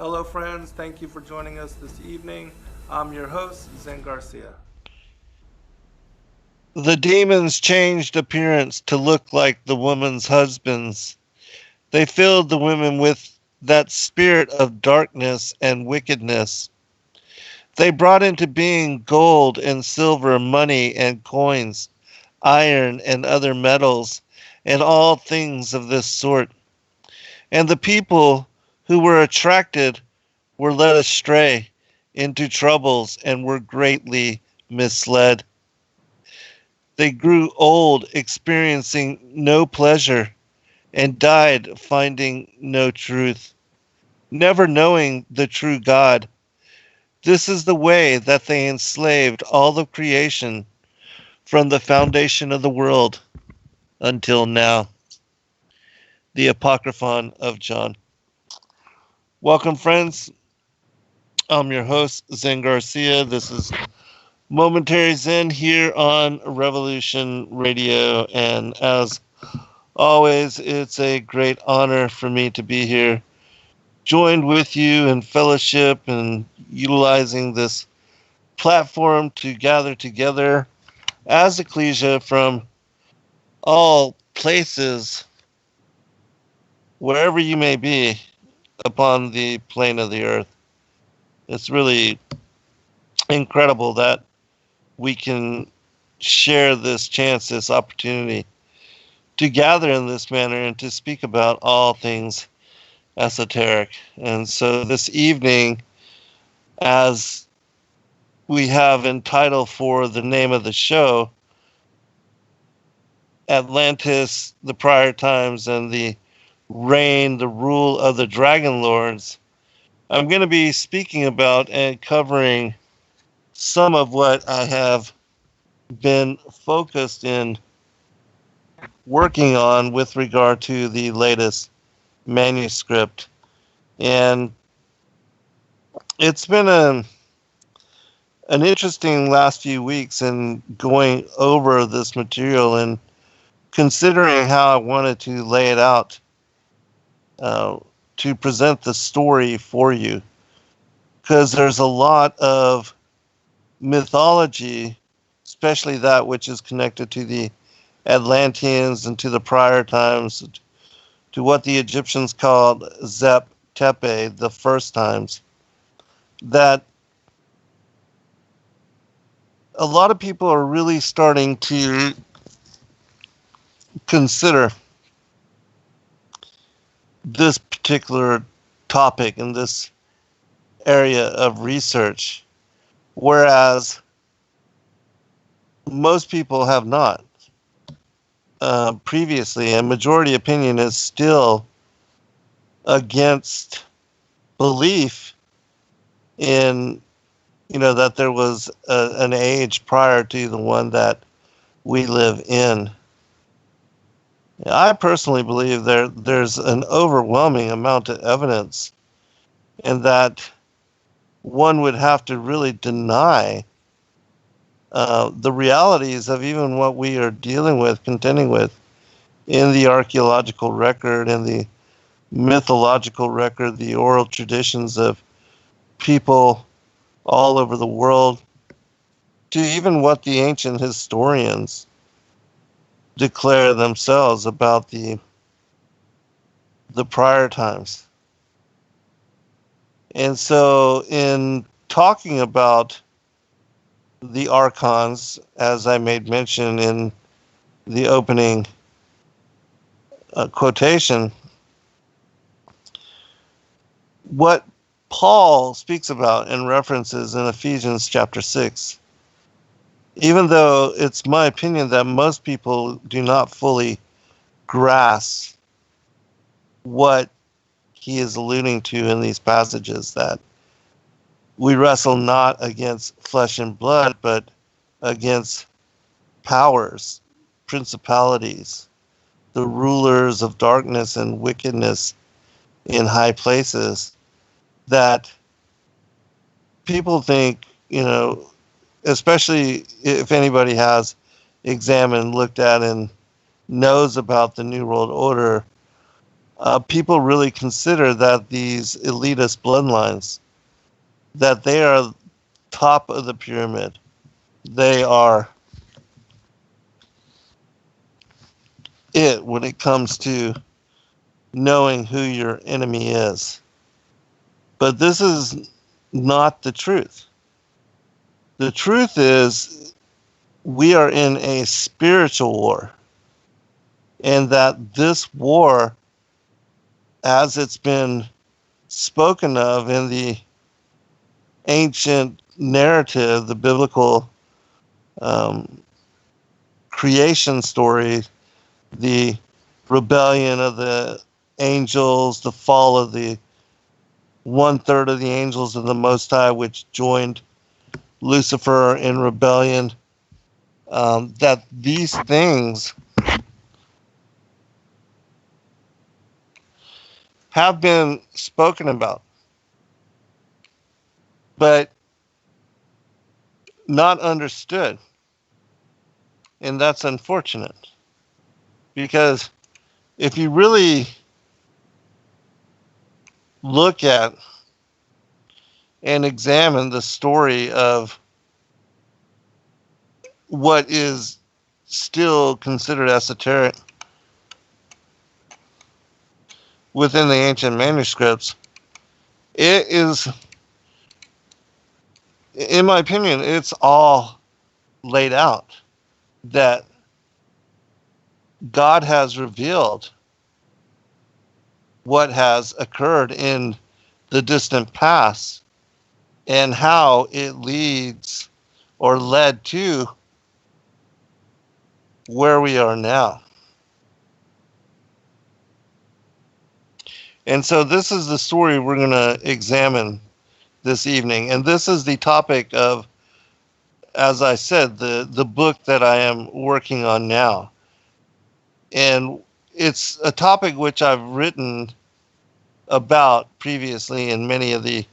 Hello, friends. Thank you for joining us this evening. I'm your host, Zen Garcia. The demons changed appearance to look like the woman's husbands. They filled the women with that spirit of darkness and wickedness. They brought into being gold and silver, money and coins, iron and other metals, and all things of this sort. And the people who were attracted were led astray into troubles and were greatly misled. They grew old, experiencing no pleasure, and died finding no truth, never knowing the true God. This is the way that they enslaved all of creation from the foundation of the world until now. The apocryphon of John. Welcome, friends. I'm your host, Zen Garcia. This is Momentary Zen here on Revolution Radio. And as always, it's a great honor for me to be here, joined with you in fellowship and utilizing this platform to gather together as ecclesia from all places, wherever you may be upon the plane of the earth. It's really incredible that we can share this chance, this opportunity to gather in this manner and to speak about all things esoteric. And so this evening, as we have in title for the name of the show, Atlantis, the prior times, and the reign, the rule of the dragon lords, I'm going to be speaking about and covering some of what I have been focused in working on with regard to the latest manuscript. And it's been an interesting last few weeks in going over this material and considering how I wanted to lay it out to present the story for you. Because there's a lot of mythology, especially that which is connected to the Atlanteans and to the prior times, to what the Egyptians called Zep Tepe, the first times, that a lot of people are really starting to consider this particular topic in this area of research, whereas most people have not previously, and majority opinion is still against belief in, that there was an age prior to the one that we live in. I personally believe there's an overwhelming amount of evidence, and that one would have to really deny the realities of even what we are dealing with, contending with in the archaeological record and the mythological record, the oral traditions of people all over the world, to even what the ancient historians declare themselves about the prior times. And so in talking about the archons, as I made mention in the opening quotation, what Paul speaks about and references in Ephesians chapter 6, even though it's my opinion that most people do not fully grasp what he is alluding to in these passages, that we wrestle not against flesh and blood, but against powers, principalities, the rulers of darkness and wickedness in high places, that people think, especially if anybody has examined, looked at, and knows about the New World Order, people really consider that these elitist bloodlines, that they are top of the pyramid. They are it when it comes to knowing who your enemy is. But this is not the truth. The truth is we are in a spiritual war, and that this war, as it's been spoken of in the ancient narrative, the biblical creation story, the rebellion of the angels, the fall of the 1/3 of the angels of the Most High, which joined Lucifer in rebellion, that these things have been spoken about, but not understood. And that's unfortunate, because if you really look at and examine the story of what is still considered esoteric within the ancient manuscripts, it is, in my opinion, it's all laid out that God has revealed what has occurred in the distant past and how it leads or led to where we are now. And so this is the story we're going to examine this evening. And this is the topic of, as I said, the book that I am working on now. And it's a topic which I've written about previously in many of the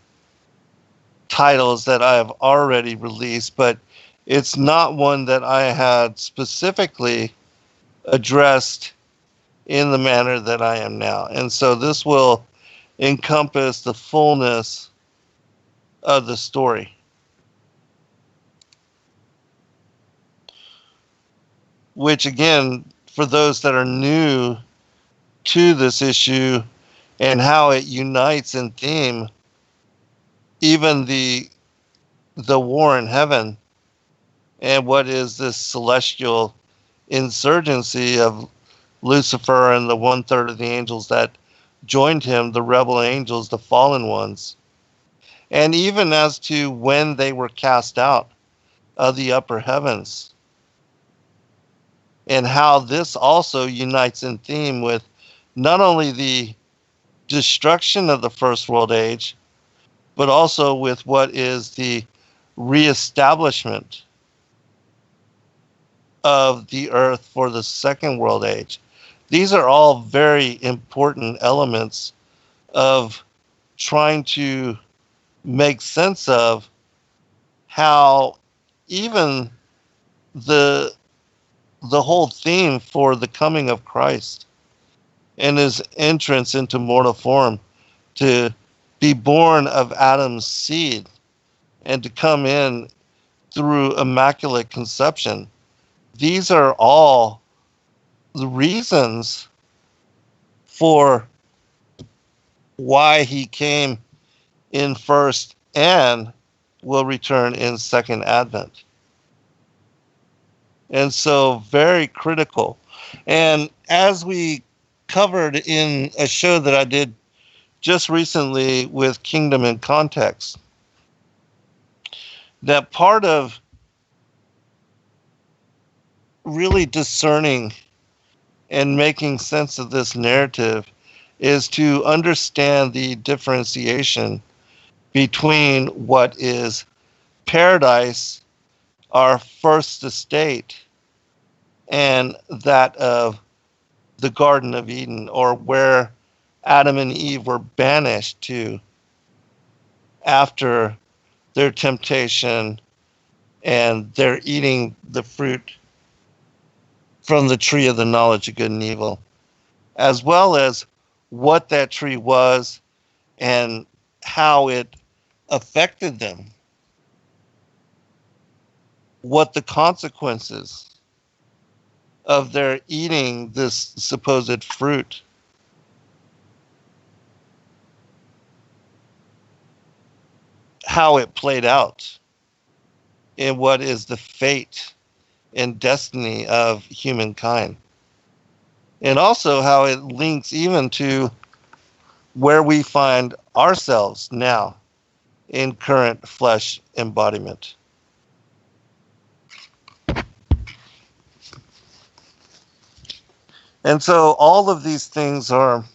titles that I have already released, but it's not one that I had specifically addressed in the manner that I am now. And so this will encompass the fullness of the story. Which, again, for those that are new to this issue and how it unites in theme, even the war in heaven and what is this celestial insurgency of Lucifer and the 1/3 of the angels that joined him, the rebel angels, the fallen ones, and even as to when they were cast out of the upper heavens, and how this also unites in theme with not only the destruction of the first world age, but also with what is the reestablishment of the earth for the second world age. These are all very important elements of trying to make sense of how even the whole theme for the coming of Christ and his entrance into mortal form, to be born of Adam's seed and to come in through immaculate conception. These are all the reasons for why he came in first and will return in second advent. And so very critical. And as we covered in a show that I did just recently with Kingdom in Context, that part of really discerning and making sense of this narrative is to understand the differentiation between what is paradise, our first estate, and that of the Garden of Eden, or where Adam and Eve were banished to after their temptation and their eating the fruit from the tree of the knowledge of good and evil, as well as what that tree was and how it affected them, what the consequences of their eating this supposed fruit, how it played out, and what is the fate and destiny of humankind. And also how it links even to where we find ourselves now in current flesh embodiment. And so all of these things are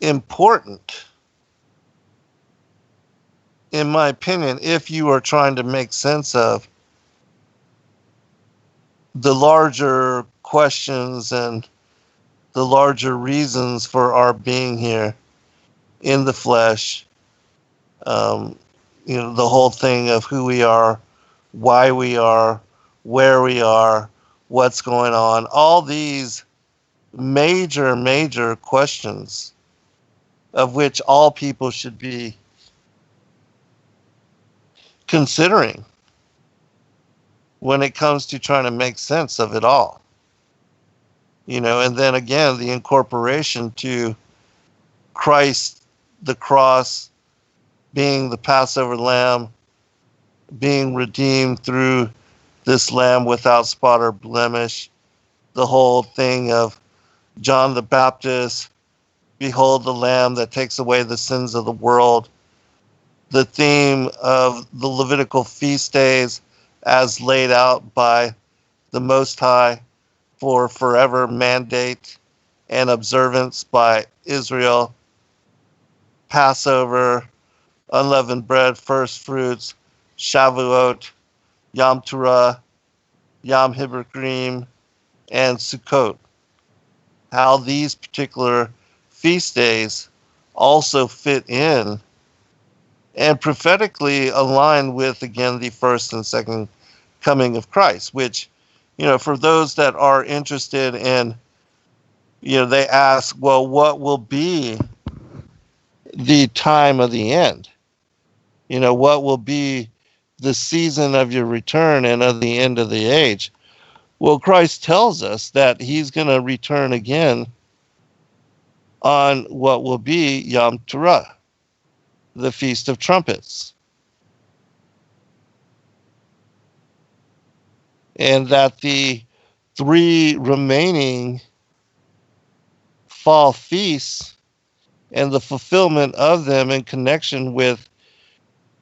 important, in my opinion, if you are trying to make sense of the larger questions and the larger reasons for our being here in the flesh. Um, the whole thing of who we are, why we are, where we are, what's going on, all these major, major questions of which all people should be considering when it comes to trying to make sense of it all. And then again, the incorporation to Christ, the cross, being the Passover lamb, being redeemed through this lamb without spot or blemish, the whole thing of John the Baptist, behold the lamb that takes away the sins of the world, the theme of the Levitical feast days as laid out by the Most High for forever mandate and observance by Israel, Passover, unleavened bread, first fruits, Shavuot, Yom Teruah, Yom Hibberkrim, and Sukkot. How these particular feast days also fit in and prophetically align with, again, the first and second coming of Christ, which, for those that are interested in, they ask, well, what will be the time of the end? What will be the season of your return and of the end of the age? Well, Christ tells us that he's going to return again on what will be Yom Teruah, the Feast of Trumpets. And that the 3 remaining fall feasts and the fulfillment of them in connection with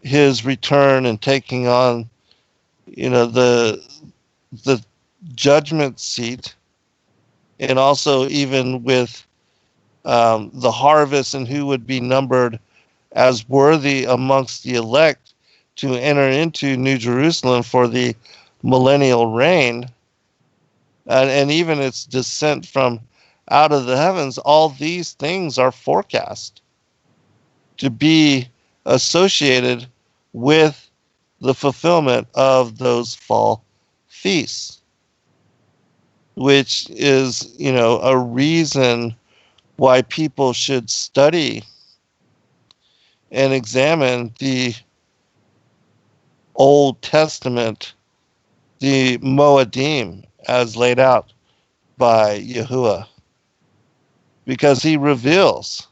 his return and taking on, the judgment seat, and also even with the harvest and who would be numbered as worthy amongst the elect to enter into New Jerusalem for the millennial reign, and even its descent from out of the heavens, all these things are forecast to be associated with the fulfillment of those fall feasts, which is, a reason why people should study and examine the Old Testament, the Moedim, as laid out by Yahuwah, because he reveals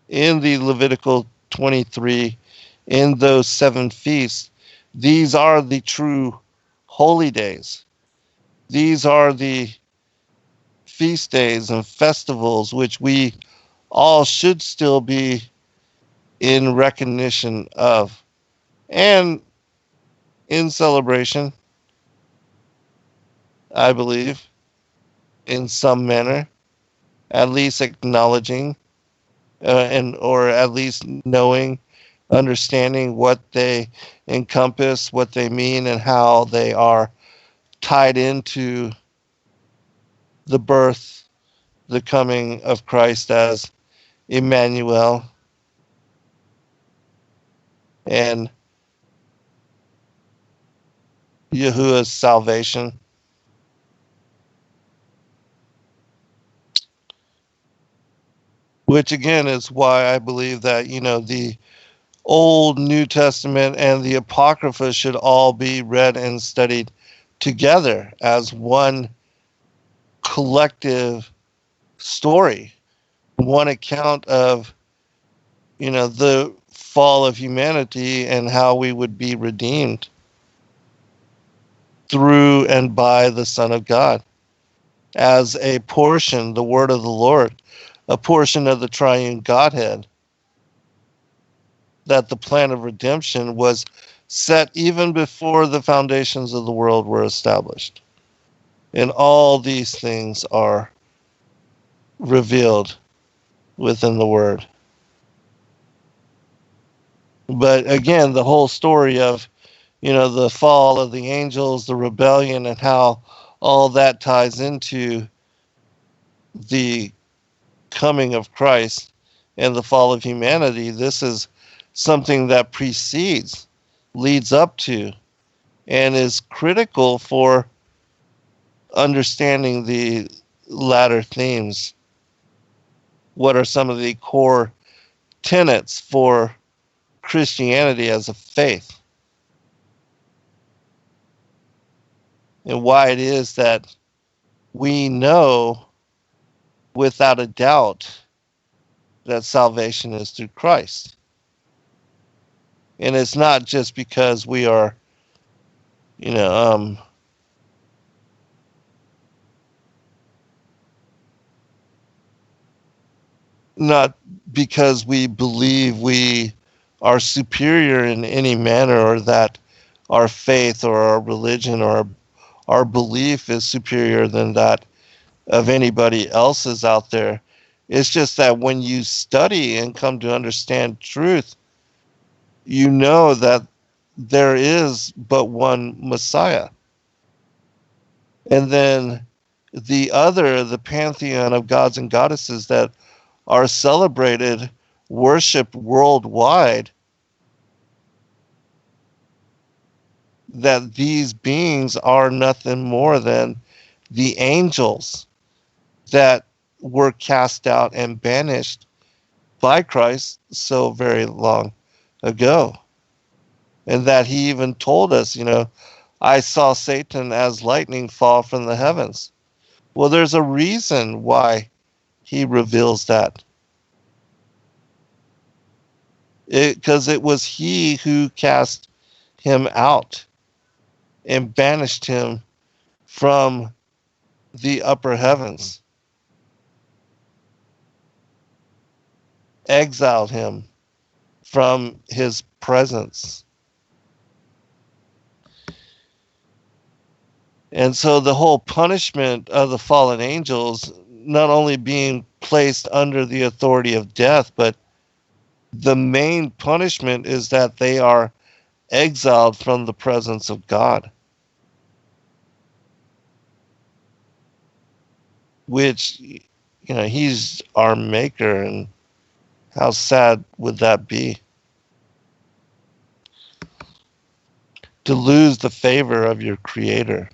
in the Levitical 23, in those 7 feasts, these are the true holy days. These are the feast days and festivals which we all should still be in recognition of and in celebration, I believe, in some manner, at least acknowledging or at least knowing, understanding what they encompass, what they mean, and how they are tied into the birth, the coming of Christ as Emmanuel, and Yahuwah's salvation. which again is why I believe that, the Old, New Testament, and the Apocrypha should all be read and studied together as one collective story, one account of, the fall of humanity and how we would be redeemed through and by the Son of God as a portion, the word of the Lord, a portion of the triune Godhead, that the plan of redemption was set even before the foundations of the world were established. And all these things are revealed within the word. But again, the whole story of, the fall of the angels, the rebellion, and how all that ties into the coming of Christ and the fall of humanity, this is something that precedes, leads up to, and is critical for understanding the latter themes. What are some of the core tenets for Christianity as a faith? And why it is that we know without a doubt that salvation is through Christ. And it's not just because we are, you know, not because we believe we are superior in any manner, or that our faith or our religion or our belief is superior than that of anybody else's out there. It's just that when you study and come to understand truth, you know that there is but one Messiah. And then the pantheon of gods and goddesses that are celebrated, worshiped worldwide, that these beings are nothing more than the angels that were cast out and banished by Christ so very long ago. And that he even told us, I saw Satan as lightning fall from the heavens. Well, there's a reason why he reveals that. Because it was he who cast him out and banished him from the upper heavens, exiled him from his presence. And so the whole punishment of the fallen angels, not only being placed under the authority of death, but the main punishment is that they are exiled from the presence of God, which, he's our maker. And how sad would that be? To lose the favor of your creator.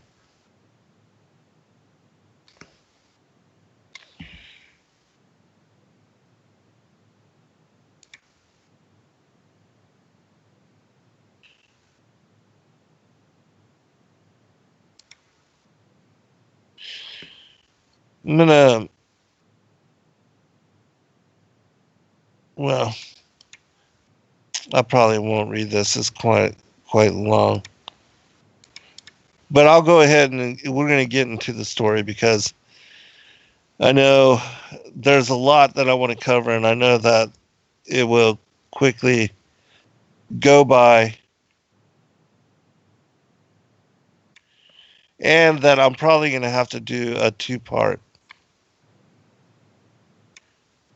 I'm gonna, well, I probably won't read this. It's quite long. But I'll go ahead and we're going to get into the story, because I know there's a lot that I want to cover, and I know that it will quickly go by, and that I'm probably going to have to do a two-part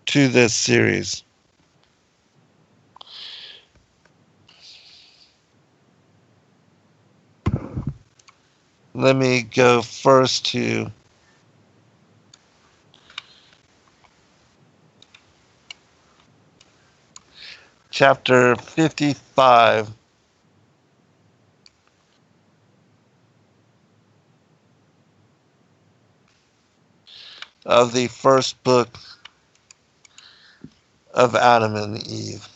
to this series. Let me go first to chapter 55 of the first book of Adam and Eve.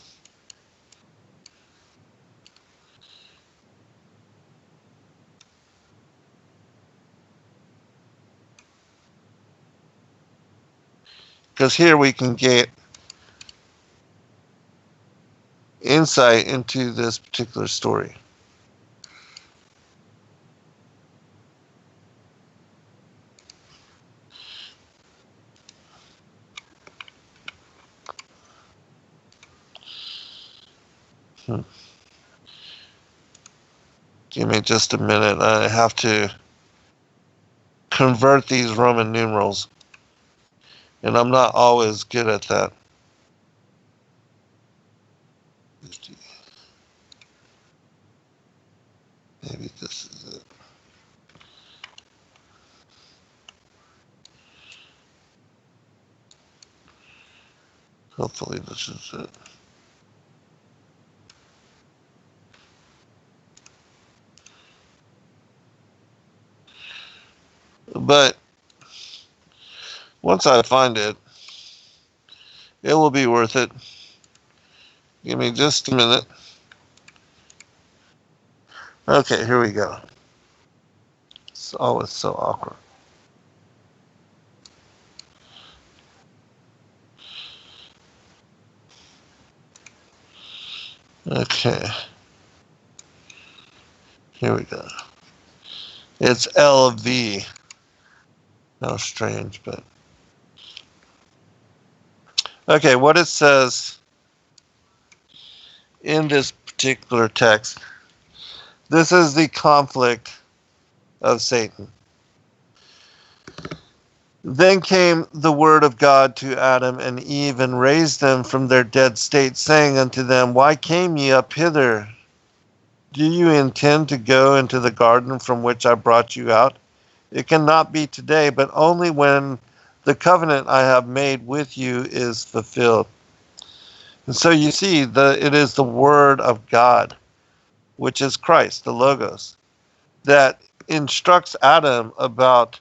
Because here we can get insight into this particular story. Give me just a minute. I have to convert these Roman numerals. And I'm not always good at that. Maybe this is it. Hopefully this is it. But once I find it, it will be worth it. Give me just a minute. Okay, here we go. It's always so awkward. Okay. Here we go. It's LV. How strange, but... Okay, what it says in this particular text, this is the conflict of Satan. Then came the word of God to Adam and Eve, and raised them from their dead state, saying unto them, Why came ye up hither? Do you intend to go into the garden from which I brought you out? It cannot be today, but only when the covenant I have made with you is fulfilled. And so you see, it is the word of God, which is Christ, the Logos, that instructs Adam about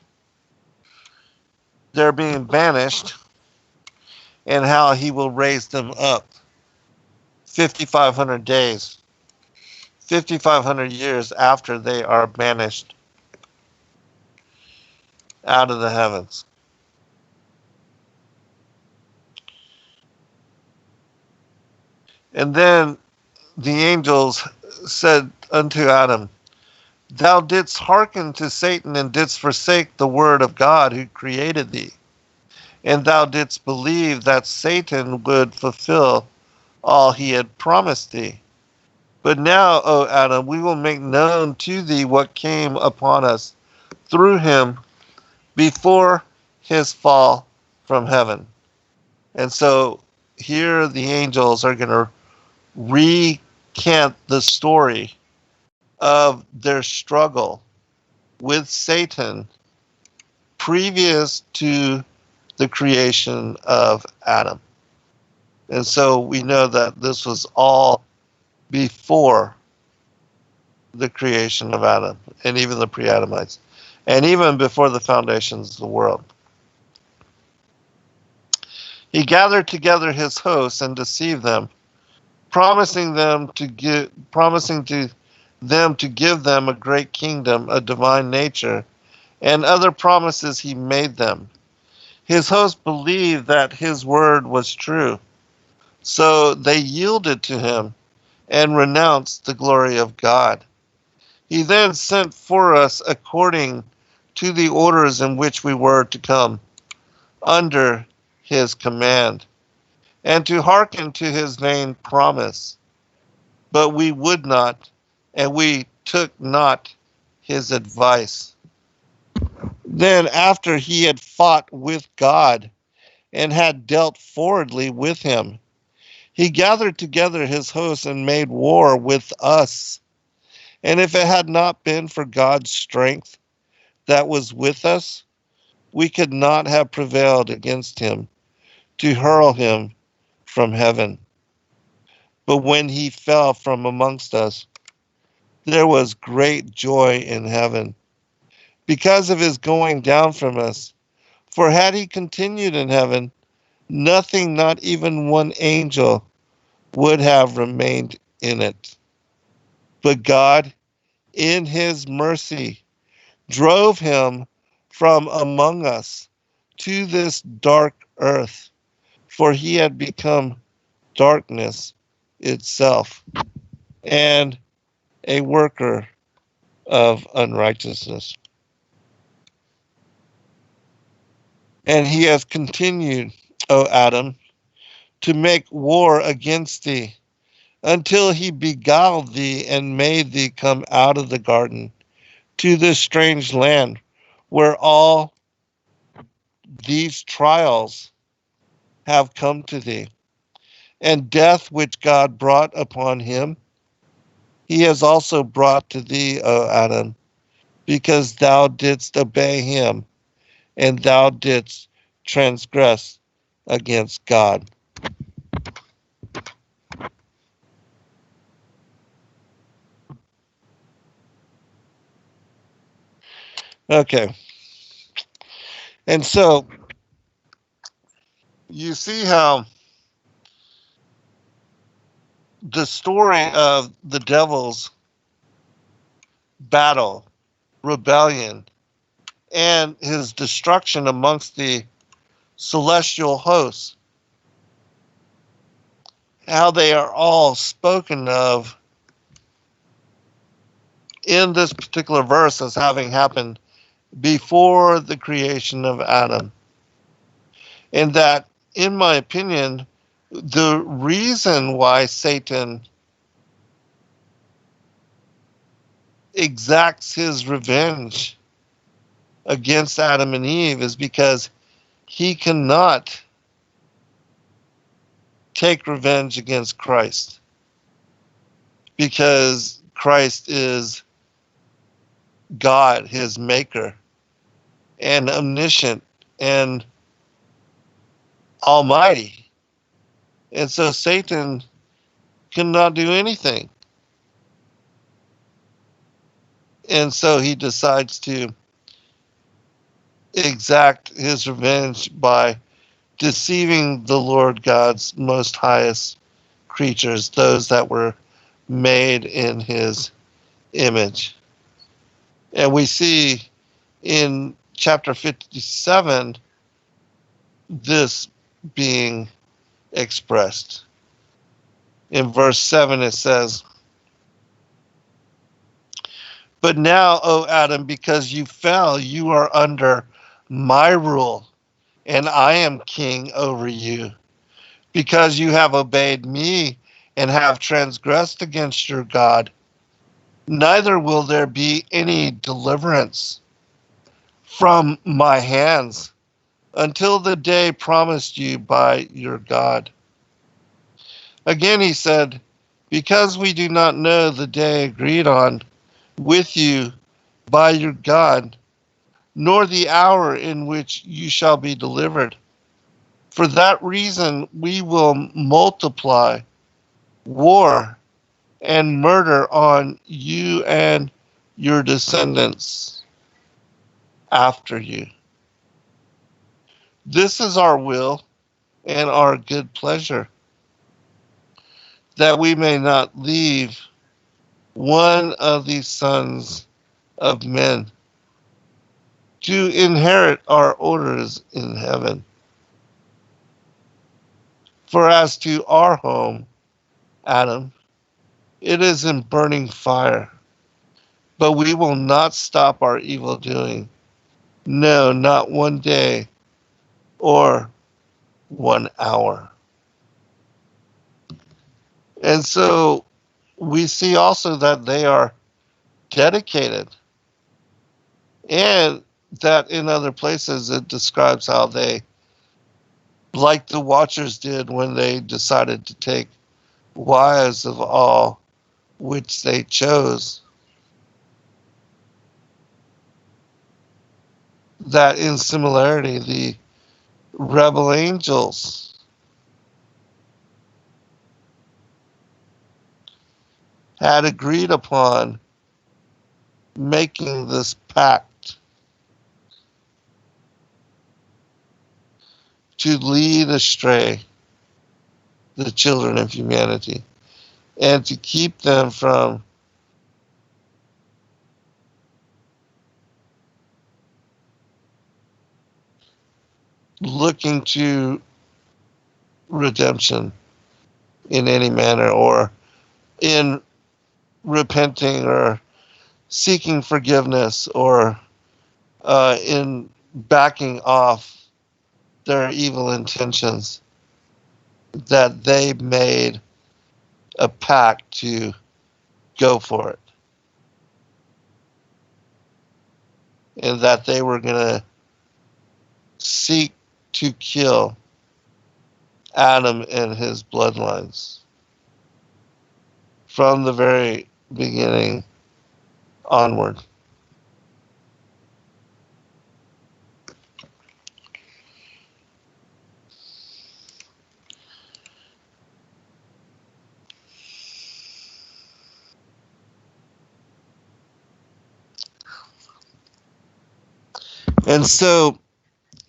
their being banished and how he will raise them up 5,500 days, 5,500 years after they are banished out of the heavens. And then the angels said unto Adam, Thou didst hearken to Satan, and didst forsake the word of God who created thee. And thou didst believe that Satan would fulfill all he had promised thee. But now, O Adam, we will make known to thee what came upon us through him before his fall from heaven. And so here the angels are going to recant the story of their struggle with Satan previous to the creation of Adam. And so we know that this was all before the creation of Adam, and even the Pre-Adamites, and even before the foundations of the world. He gathered together his hosts and deceived them, promising to give them a great kingdom, a divine nature, and other promises he made them. His hosts believed that his word was true, so they yielded to him and renounced the glory of God. He then sent for us according to the orders in which we were to come under his command, and to hearken to his vain promise. But we would not, and we took not his advice. Then, after he had fought with God and had dealt forwardly with him, he gathered together his hosts and made war with us. And if it had not been for God's strength that was with us, we could not have prevailed against him to hurl him from heaven. But when he fell from amongst us, there was great joy in heaven because of his going down from us. For had he continued in heaven, Nothing, not even one angel, would have remained in it. But God, in his mercy, drove him from among us to this dark earth, for he had become darkness itself and a worker of unrighteousness. And he has continued, O Adam, to make war against thee, until he beguiled thee and made thee come out of the garden to this strange land, where all these trials have come to thee. And death which God brought upon him, he has also brought to thee, O Adam, because thou didst obey him, and thou didst transgress against God. Okay. And so you see how the story of the devil's battle, rebellion, and his destruction amongst the celestial hosts, how they are all spoken of in this particular verse as having happened before the creation of Adam. And that, in my opinion, the reason why Satan exacts his revenge against Adam and Eve is because he cannot take revenge against Christ, because Christ is God, his maker, and omniscient and almighty. And so Satan cannot do anything. And so he decides to exact his revenge by deceiving the Lord God's most highest creatures, those that were made in his image. And we see in chapter 57 this being expressed. In verse 7 it says, "But now, O Adam, because you fell, you are under my rule, and I am king over you. Because you have obeyed me and have transgressed against your God, neither will there be any deliverance from my hands until the day promised you by your God." Again he said, "Because we do not know the day agreed on with you by your God, nor the hour in which you shall be delivered. For that reason we will multiply war and murder on you and your descendants after you. This is our will and our good pleasure, that we may not leave one of these sons of men to inherit our orders in heaven. For as to our home, Adam, it is in burning fire, but we will not stop our evil doing. No, not one day or 1 hour." And so we see also that they are dedicated, and that in other places it describes how they, like the Watchers did when they decided to take wives of all which they chose, that in similarity the rebel angels had agreed upon making this pact to lead astray the children of humanity and to keep them from looking to redemption in any manner, or in repenting or seeking forgiveness, or in backing off their evil intentions that they made a pact to go for it, and that they were going to seek to kill Adam and his bloodlines from the very beginning onward. And so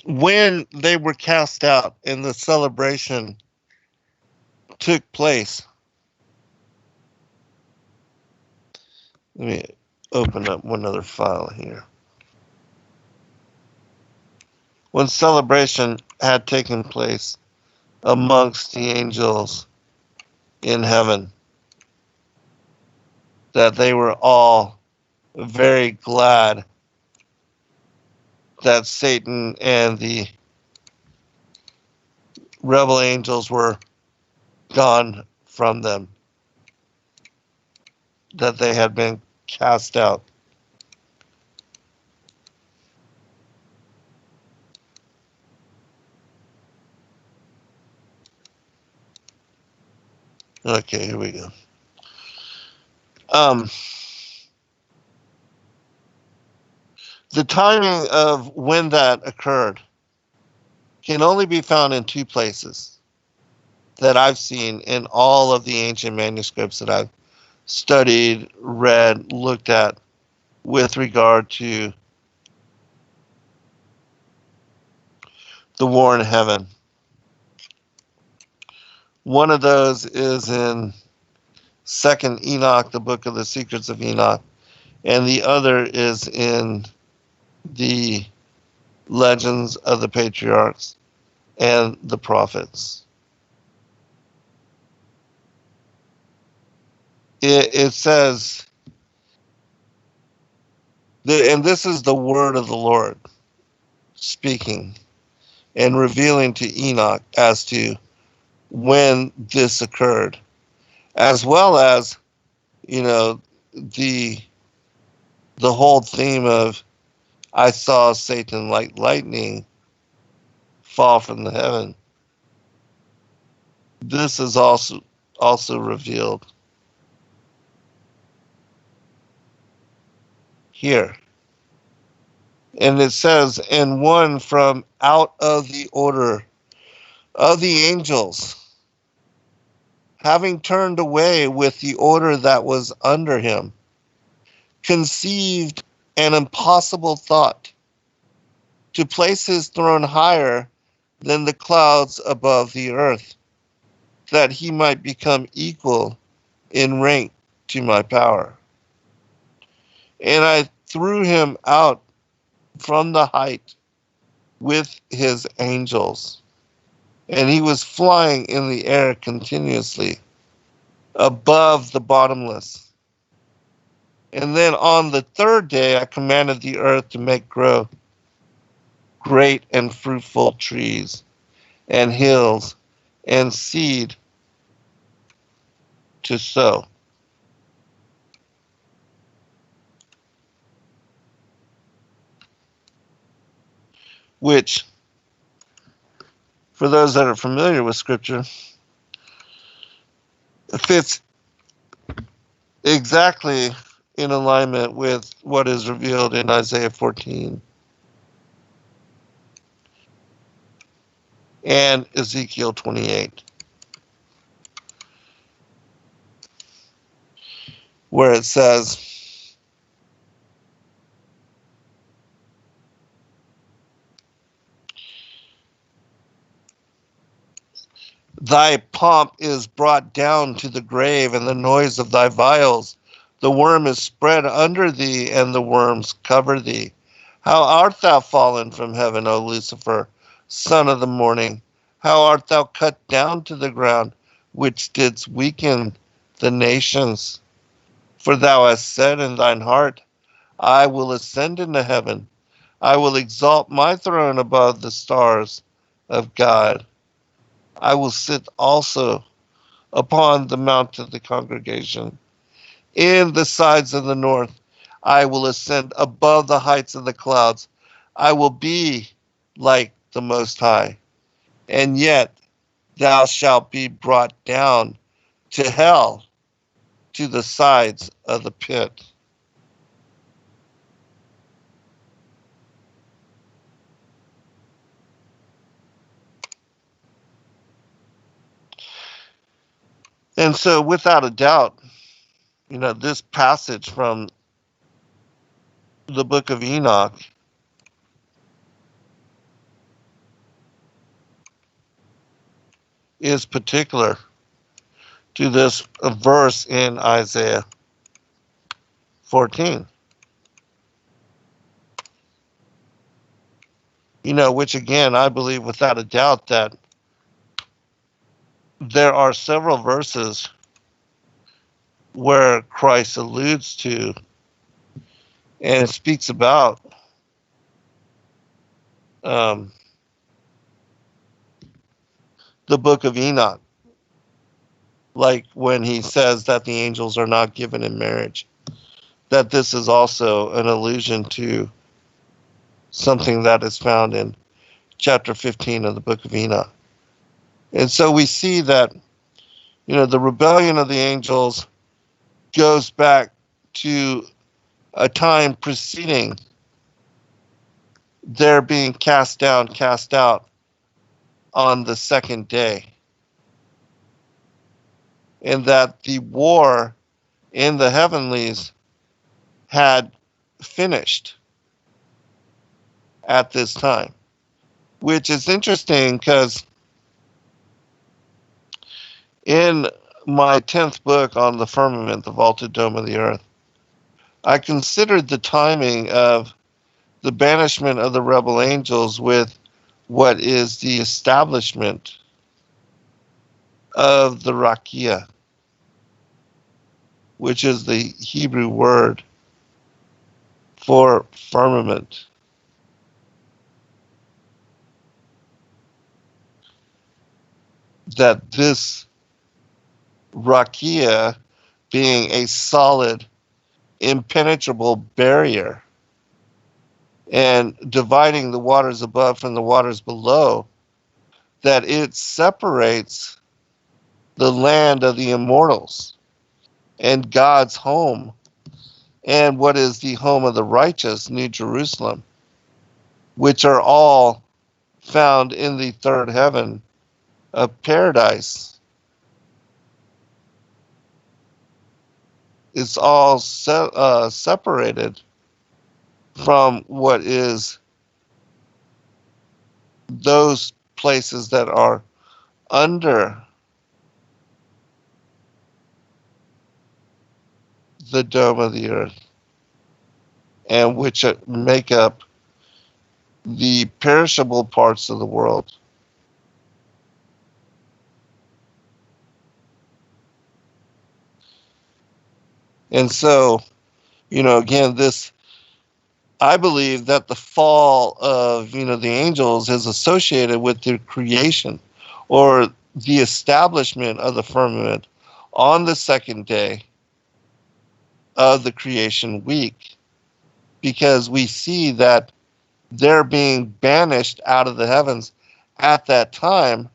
when they were cast out and the celebration took place, let me open up one other file here. When celebration had taken place amongst the angels in heaven, that they were all very glad that Satan and the rebel angels were gone from them, that they had been cast out. Okay, here we go. The timing of when that occurred can only be found in two places that I've seen in all of the ancient manuscripts that I've studied, read, looked at with regard to the war in heaven. One of those is in Second Enoch, the Book of the Secrets of Enoch, and the other is in the Legends of the Patriarchs and the Prophets. It says, and this is the word of the Lord speaking and revealing to Enoch as to when this occurred, as well as, you know, the whole theme of I saw Satan like lightning fall from the heaven. This is also revealed here. And it says, and one from out of the order of the angels, having turned away with the order that was under him, conceived an impossible thought to place his throne higher than the clouds above the earth, that he might become equal in rank to my power. And I threw him out from the height with his angels, and he was flying in the air continuously above the bottomless. And then on the third day, I commanded the earth to make grow great and fruitful trees and hills and seed to sow. Which, for those that are familiar with Scripture, fits exactly in alignment with what is revealed in Isaiah 14 and Ezekiel 28, where it says, Thy pomp is brought down to the grave, and the noise of thy viols. The worm is spread under thee, and the worms cover thee. How art thou fallen from heaven, O Lucifer, son of the morning? How art thou cut down to the ground, which didst weaken the nations? For thou hast said in thine heart, I will ascend into heaven. I will exalt my throne above the stars of God. I will sit also upon the mount of the congregation. In the sides of the north, I will ascend above the heights of the clouds. I will be like the Most High. And yet thou shalt be brought down to hell, to the sides of the pit. And so, without a doubt, this passage from the book of Enoch is particular to this verse in Isaiah 14. Which again, I believe without a doubt that there are several verses where Christ alludes to and speaks about um, the book of Enoch, like when he says that the angels are not given in marriage, that this is also an allusion to something that is found in chapter 15 of the book of Enoch. And so we see that, the rebellion of the angels goes back to a time preceding their being cast out on the second day. And that the war in the heavenlies had finished at this time, which is interesting because in my 10th book on the firmament, the vaulted dome of the earth, I considered the timing of the banishment of the rebel angels with what is the establishment of the rakia, which is the Hebrew word for firmament. That this rakia, being a solid, impenetrable barrier and dividing the waters above from the waters below, that it separates the land of the immortals and God's home and what is the home of the righteous, New Jerusalem, which are all found in the third heaven of paradise. It's all separated from what is those places that are under the dome of the earth and which make up the perishable parts of the world. And so, again, I believe that the fall of, the angels is associated with their creation or the establishment of the firmament on the second day of the creation week, because we see that they're being banished out of the heavens at that time,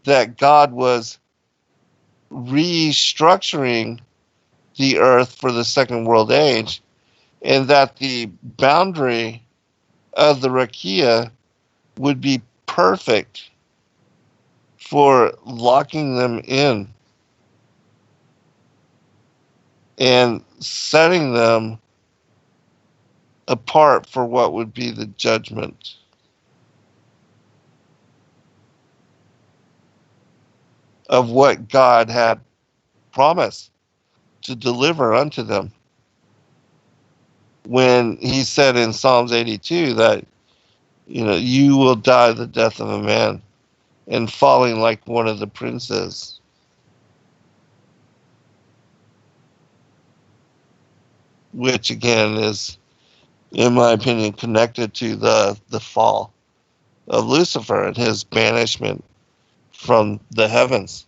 that God was restructuring the earth for the second world age, and that the boundary of the rakia would be perfect for locking them in and setting them apart for what would be the judgment. of what God had promised to deliver unto them. When he said in Psalms 82 that, you will die the death of a man and falling like one of the princes. Which again is, in my opinion, connected to the fall of Lucifer and his banishment from the heavens.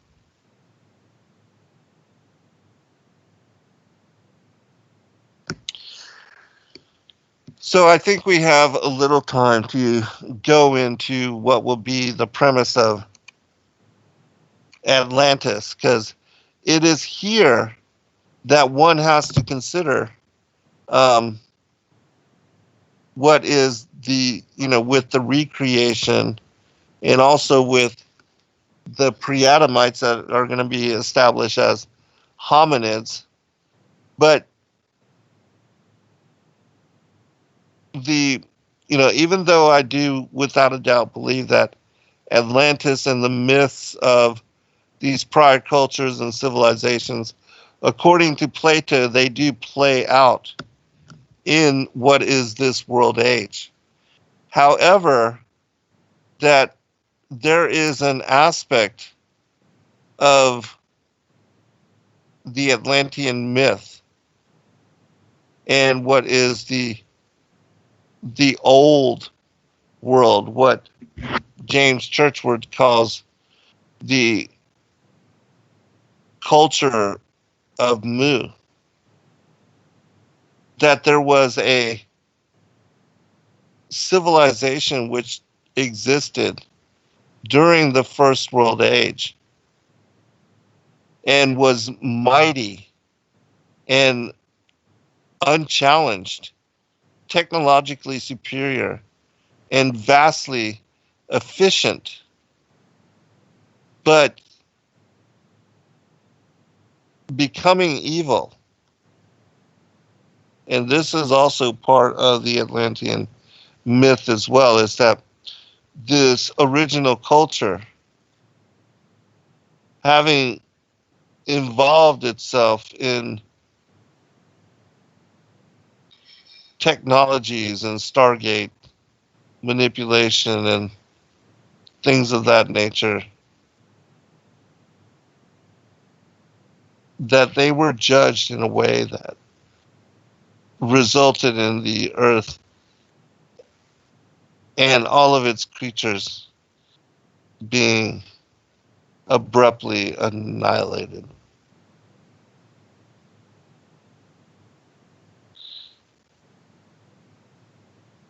So I think we have a little time to go into what will be the premise of Atlantis, because it is here that one has to consider what is with the recreation and also with the Pre-Adamites that are going to be established as hominids. But even though I do without a doubt believe that Atlantis and the myths of these prior cultures and civilizations, according to Plato, they do play out in what is this world age. However, that there is an aspect of the Atlantean myth and what is the old world, what James Churchward calls the culture of Mu, that there was a civilization which existed during the First World Age and was mighty and unchallenged, technologically superior, and vastly efficient, but becoming evil. And this is also part of the Atlantean myth as well, is that this original culture, having involved itself in technologies and Stargate manipulation and things of that nature, that they were judged in a way that resulted in the earth and all of its creatures being abruptly annihilated.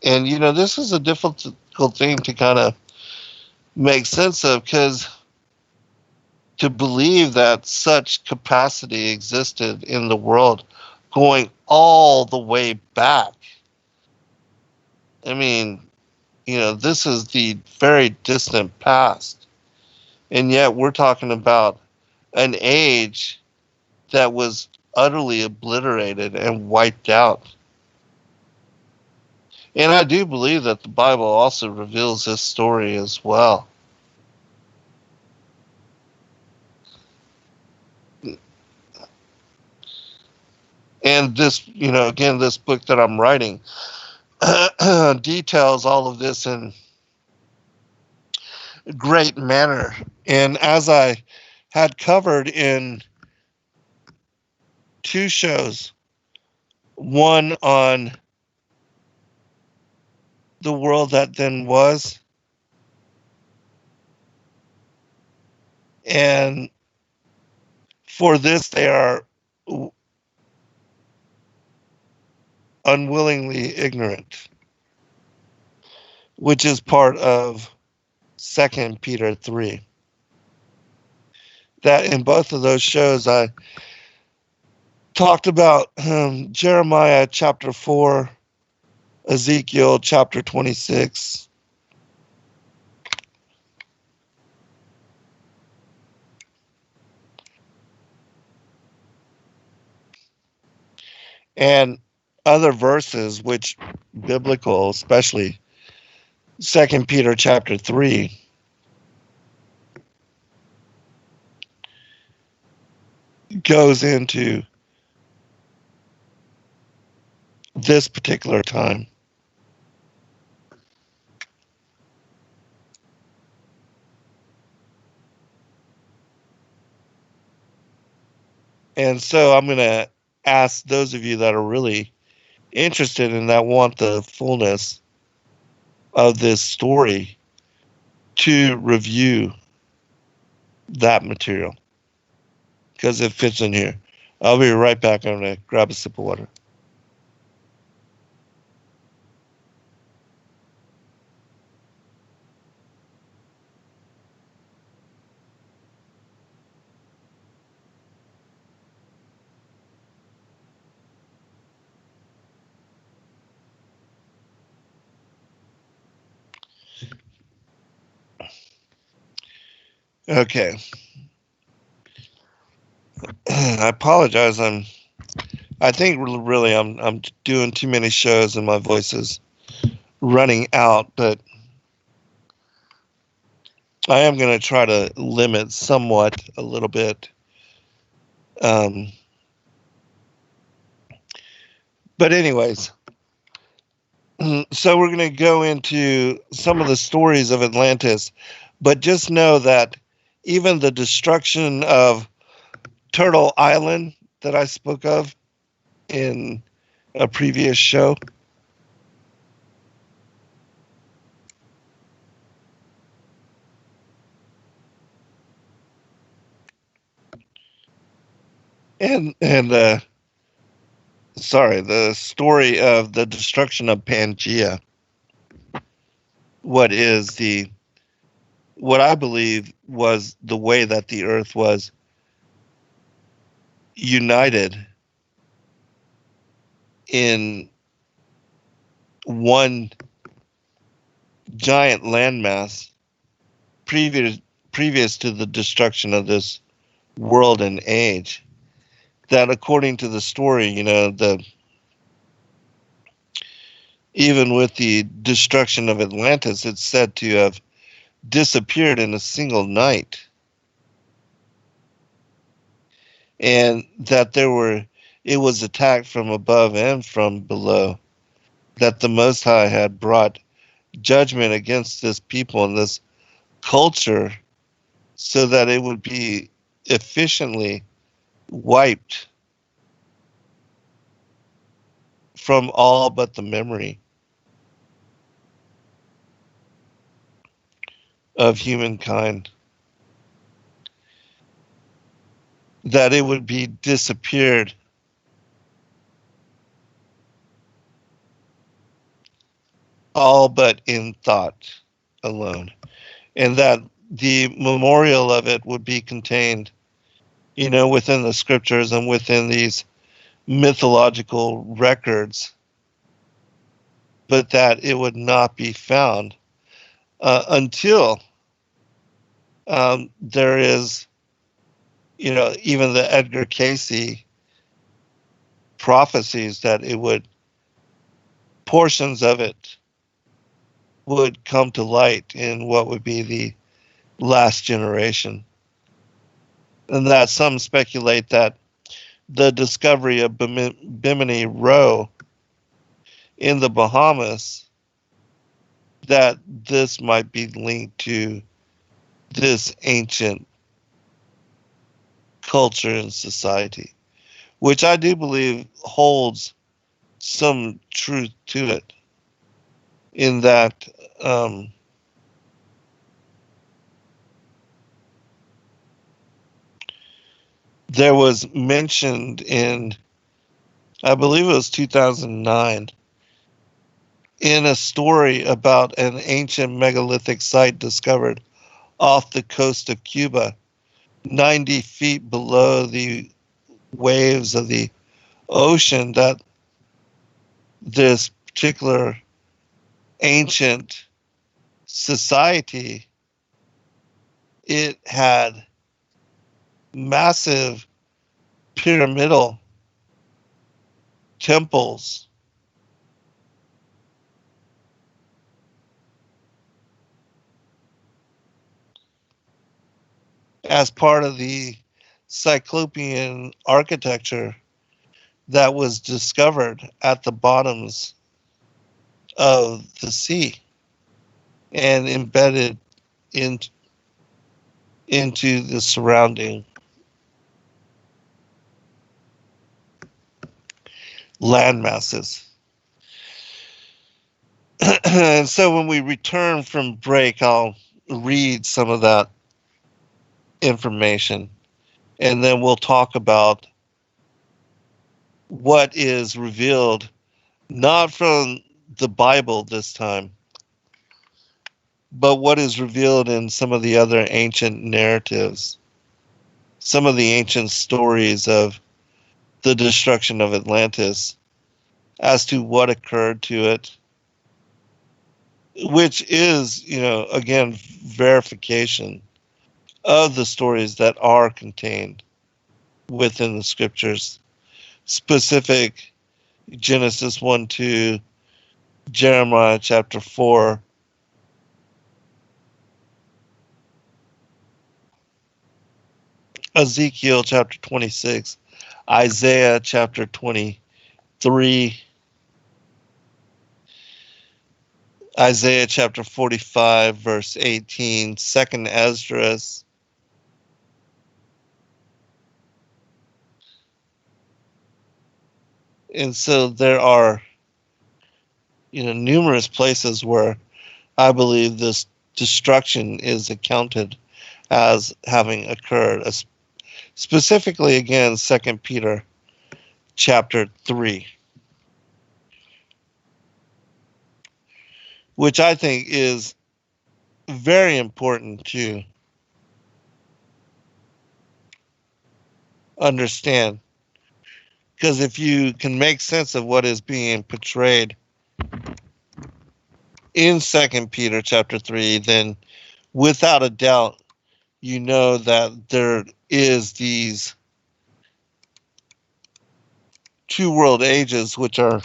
And, this is a difficult thing to kind of make sense of, because to believe that such capacity existed in the world going all the way back. I mean, this is the very distant past. And yet we're talking about an age that was utterly obliterated and wiped out. And I do believe that the Bible also reveals this story as well. And this, again, this book that I'm writing details all of this in great manner. And as I had covered in two shows, one on the world that then was, and for this they are unwillingly ignorant, which is part of 2 Peter 3. That in both of those shows I talked about Jeremiah chapter 4, Ezekiel chapter 26, and other verses which biblical, especially 2 Peter chapter 3, goes into this particular time. And so I'm going to ask those of you that are really interested and that want the fullness of this story to review that material because it fits in here. I'll be right back. I'm going to grab a sip of water. Okay. I apologize. I think really I'm doing too many shows and my voice is running out, but I am going to try to limit somewhat a little bit. Um, but anyways, so we're going to go into some of the stories of Atlantis, but just know that even the destruction of Turtle Island that I spoke of in a previous show, and sorry, the story of the destruction of Pangea, what I believe was the way that the earth was united in one giant landmass previous previous to the destruction of this world and age. That according to the story, the even with the destruction of Atlantis, it's said to have disappeared in a single night. And that it was attacked from above and from below. That the Most High had brought judgment against this people and this culture so that it would be efficiently wiped from all but the memory of humankind. That it would be disappeared all but in thought alone. And that the memorial of it would be contained, within the scriptures and within these mythological records, but that it would not be found until there is, even the Edgar Cayce prophecies that portions of it would come to light in what would be the last generation. And that some speculate that the discovery of Bimini Row in the Bahamas, that this might be linked to this ancient culture and society, which I do believe holds some truth to it, in that there was mentioned in, I believe it was 2009, in a story about an ancient megalithic site discovered off the coast of Cuba, 90 feet below the waves of the ocean, that this particular ancient society, it had massive pyramidal temples as part of the Cyclopean architecture that was discovered at the bottoms of the sea and embedded into the surrounding land masses. And so when we return from break, I'll read some of that information, and then we'll talk about what is revealed, not from the Bible this time, but what is revealed in some of the other ancient narratives, some of the ancient stories of the destruction of Atlantis, as to what occurred to it, which is, again, verification of the stories that are contained within the scriptures, specific Genesis 1-2, Jeremiah chapter 4, Ezekiel chapter 26, Isaiah chapter 23, Isaiah chapter 45, verse 18, 2nd Esdras, and so there are, numerous places where I believe this destruction is accounted as having occurred. Specifically, again, 2 Peter chapter 3, which I think is very important to understand. Because if you can make sense of what is being portrayed in 2 Peter chapter 3, then without a doubt, you know that there is these two world ages which are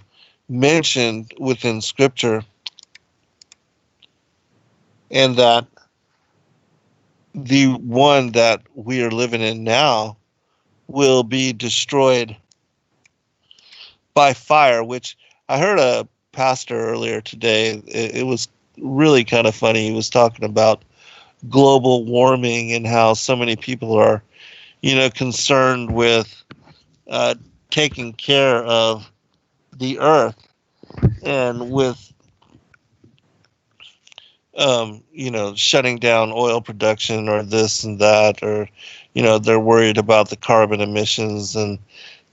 mentioned within Scripture, and that the one that we are living in now will be destroyed by fire, which I heard a pastor earlier today. It was really kind of funny. He was talking about global warming and how so many people are, concerned with taking care of the earth, and with, shutting down oil production or this and that, or, they're worried about the carbon emissions and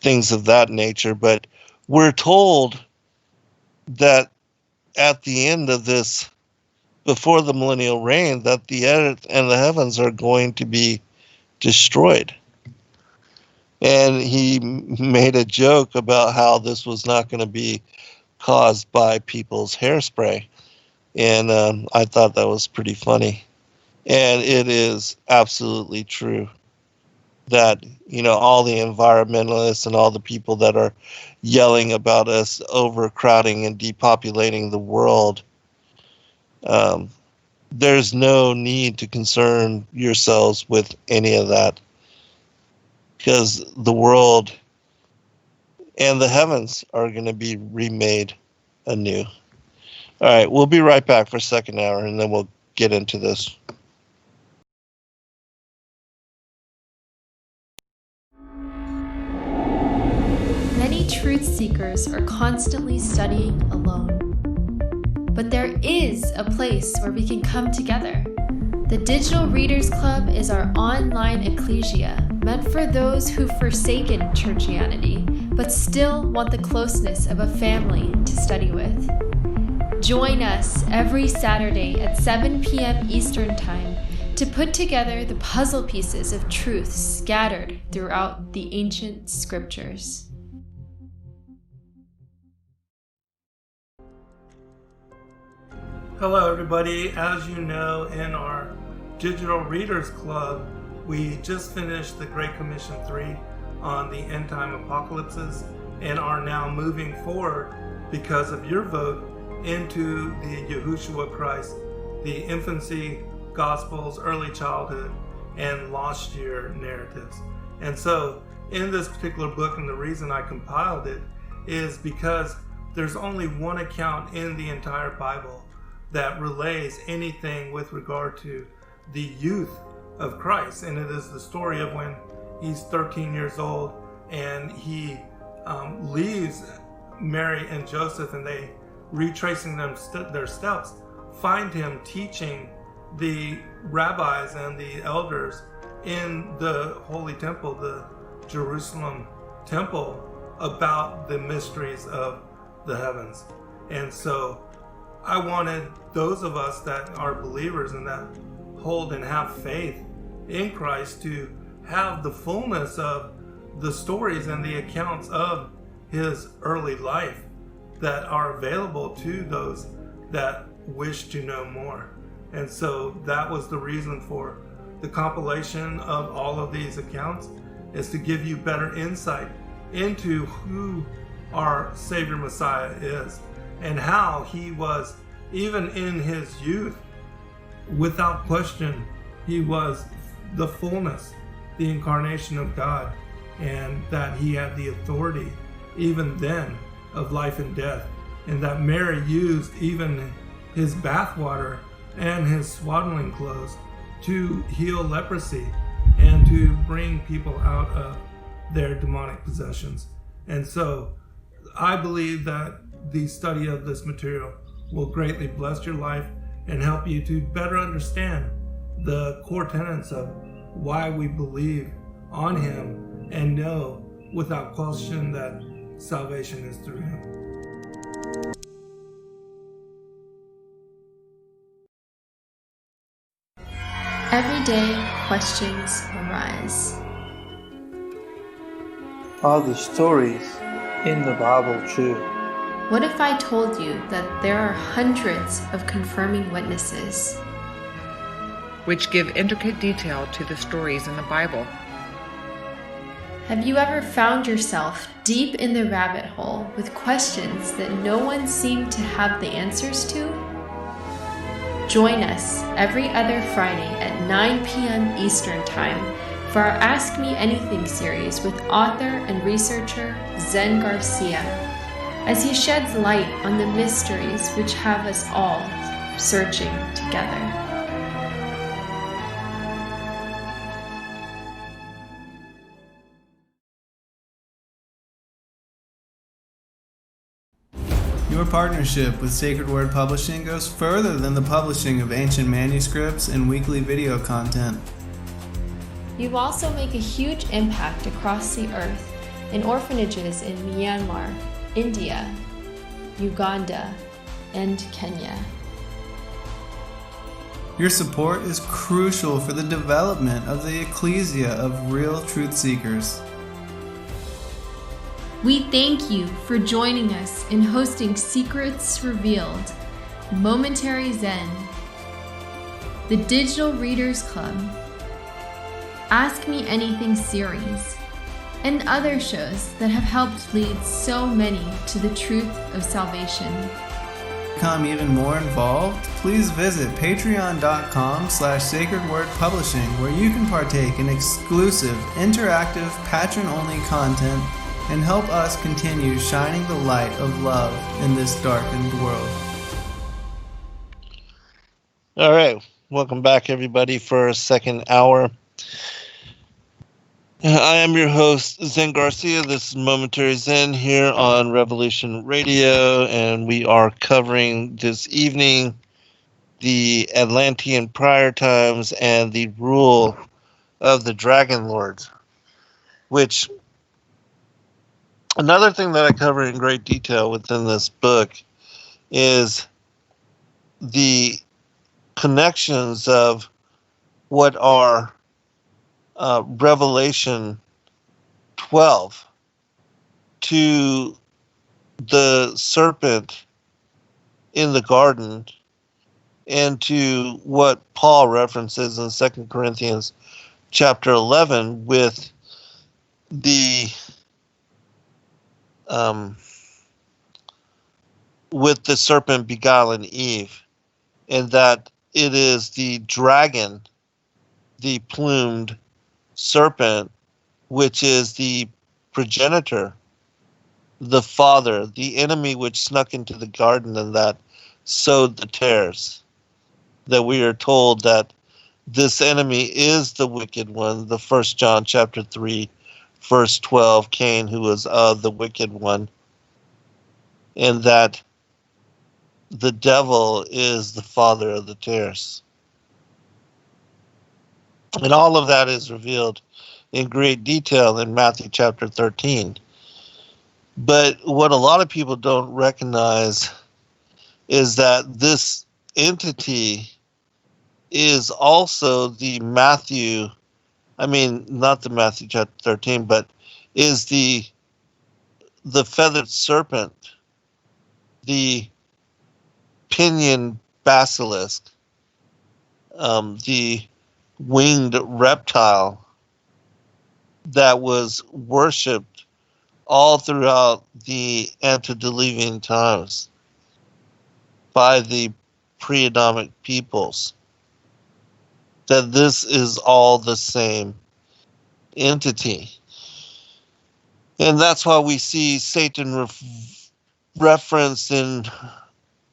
things of that nature. But we're told that at the end of this, before the millennial reign, that the earth and the heavens are going to be destroyed. And he made a joke about how this was not going to be caused by people's hairspray. And I thought that was pretty funny. And it is absolutely true that, all the environmentalists and all the people that are yelling about us overcrowding and depopulating the world, there's no need to concern yourselves with any of that, because the world and the heavens are going to be remade anew. All right, we'll be right back for second hour, and then we'll get into this. Many truth seekers are constantly studying alone. But there is a place where we can come together. The Digital Readers Club is our online ecclesia meant for those who've forsaken churchianity, but still want the closeness of a family to study with. Join us every Saturday at 7 p.m. Eastern Time to put together the puzzle pieces of truth scattered throughout the ancient scriptures. Hello everybody. As you know, in our Digital Readers Club, we just finished the Great Commission 3 on the end time apocalypses, and are now moving forward, because of your vote, into the Yahushua Christ, the infancy, gospels, early childhood, and lost year narratives. And so in this particular book, and the reason I compiled it is because there's only one account in the entire Bible that relays anything with regard to the youth of Christ. And it is the story of when he's 13 years old and he leaves Mary and Joseph, and they, retracing their steps, find him teaching the rabbis and the elders in the Holy Temple, the Jerusalem Temple, about the mysteries of the heavens. And so I wanted those of us that are believers and that hold and have faith in Christ to have the fullness of the stories and the accounts of his early life that are available to those that wish to know more. And so that was the reason for the compilation of all of these accounts, is to give you better insight into who our Savior Messiah is and how he was, even in his youth, without question, he was the fullness, the incarnation of God, and that he had the authority even then of life and death, and that Mary used even his bathwater and his swaddling clothes to heal leprosy and to bring people out of their demonic possessions. And so I believe that the study of this material will greatly bless your life and help you to better understand the core tenets of why we believe on him and know without question that salvation is through him. Every day, questions arise. Are the stories in the Bible true? What if I told you that there are hundreds of confirming witnesses? Which give intricate detail to the stories in the Bible. Have you ever found yourself deep in the rabbit hole with questions that no one seemed to have the answers to? Join us every other Friday at 9 p.m. Eastern Time for our Ask Me Anything series with author and researcher Zen Garcia, as he sheds light on the mysteries which have us all searching together. Your partnership with Sacred Word Publishing goes further than the publishing of ancient manuscripts and weekly video content. You also make a huge impact across the earth in orphanages in Myanmar, India, Uganda, and Kenya. Your support is crucial for the development of the ecclesia of real truth seekers. We thank you for joining us in hosting Secrets Revealed, Momentary Zen, the Digital Readers Club, Ask Me Anything series, and other shows that have helped lead so many to the truth of salvation. To become even more involved, please visit patreon.com/sacredwordpublishing, where you can partake in exclusive, interactive, patron-only content and help us continue shining the light of love in this darkened world. All right. Welcome back, everybody, for a second hour. I am your host, Zen Garcia. This is Momentary Zen here on Revolution Radio, and we are covering this evening the Atlantean prior times and the rule of the Dragon Lords, which another thing that I cover in great detail within this book is the connections of what are Revelation 12 to the serpent in the garden and to what Paul references in 2 Corinthians chapter 11 with the serpent beguiling Eve, and that it is the dragon, the plumed serpent, which is the progenitor, the father, the enemy which snuck into the garden and that sowed the tares. That we are told that this enemy is the wicked one, the 1 John chapter 3, verse 12, Cain, who was the wicked one, and that the devil is the father of the tares. And all of that is revealed in great detail in Matthew chapter 13. But what a lot of people don't recognize is that this entity is also the Matthew, not the Matthew chapter 13, but is the feathered serpent, the pinioned basilisk, the winged reptile that was worshipped all throughout the antediluvian times by the pre-Adamic peoples. That this is all the same entity. And that's why we see Satan referenced in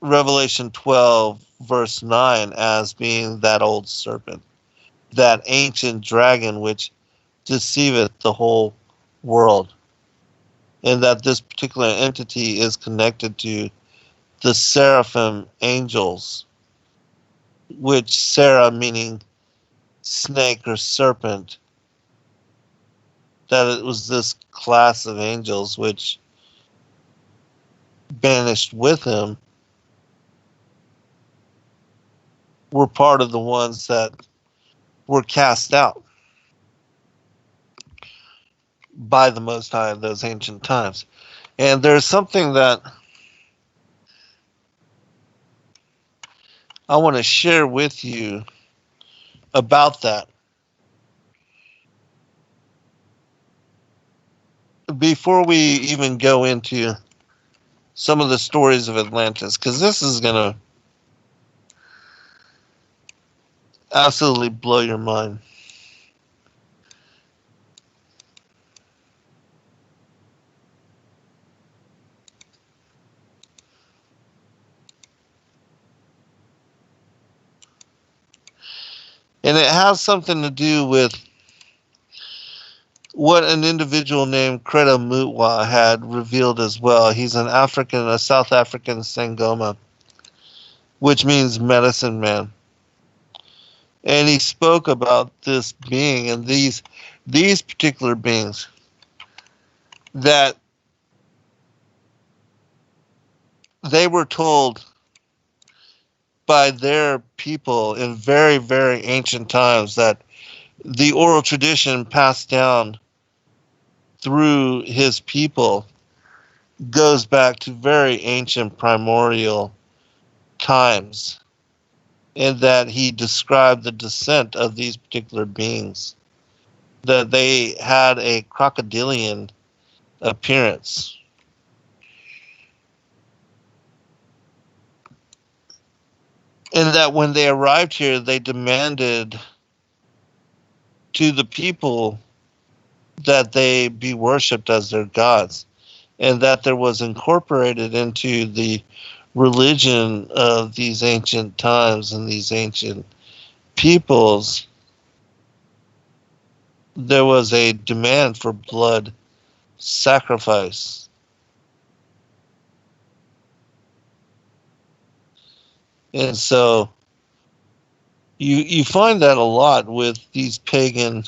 Revelation 12, verse 9, as being that old serpent, that ancient dragon which deceiveth the whole world. And that this particular entity is connected to the seraphim angels, which Sarah meaning snake or serpent, that it was this class of angels which banished with him were part of the ones that were cast out by the Most High in those ancient times. And there's something that I want to share with you about that. Before we even go into some of the stories of Atlantis, because this is going to absolutely blow your mind. And it has something to do with what an individual named Credo Mutwa had revealed as well. He's a South African Sangoma, which means medicine man. And he spoke about this being and these particular beings that they were told by their people in very, very ancient times that the oral tradition passed down through his people goes back to very ancient primordial times, and that he described the descent of these particular beings, that they had a crocodilian appearance. And that when they arrived here, they demanded to the people that they be worshipped as their gods, and that there was incorporated into the religion of these ancient times and these ancient peoples, there was a demand for blood sacrifice. And so you find that a lot with these pagan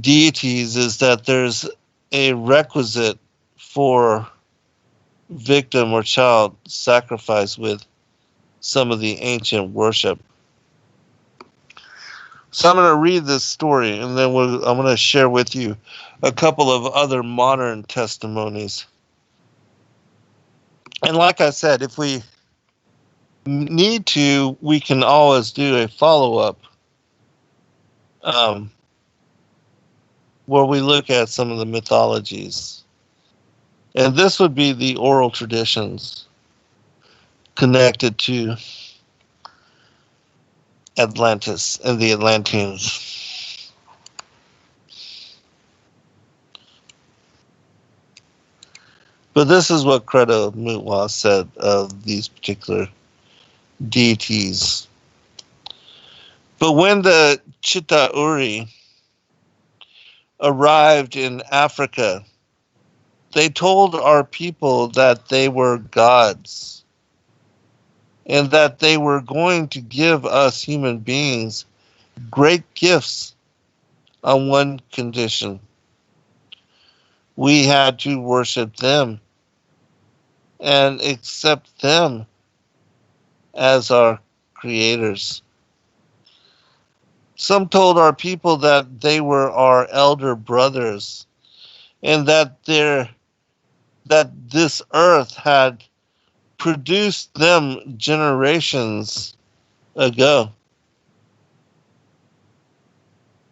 deities, is that there's a requisite for victim or child sacrifice with some of the ancient worship. So I'm going to read this story, and then I'm going to share with you a couple of other modern testimonies. And like I said, if we need to, we can always do a follow-up where we look at some of the mythologies. And this would be the oral traditions connected to Atlantis and the Atlanteans. But this is what Credo Mutwa said of these particular deities. But when the Chitauri arrived in Africa, they told our people that they were gods and that they were going to give us human beings great gifts on one condition. We had to worship them and accept them as our creators. Some told our people that they were our elder brothers and that this earth had produced them generations ago.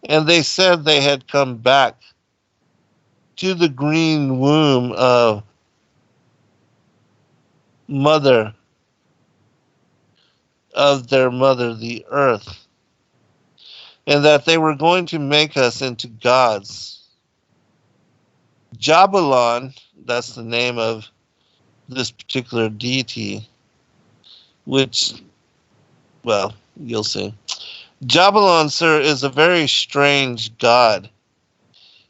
And they said they had come back to the green womb of their mother, the earth, and that they were going to make us into gods. Jabalon, that's the name of this particular deity, which, well, you'll see. Jabalon, sir, is a very strange god.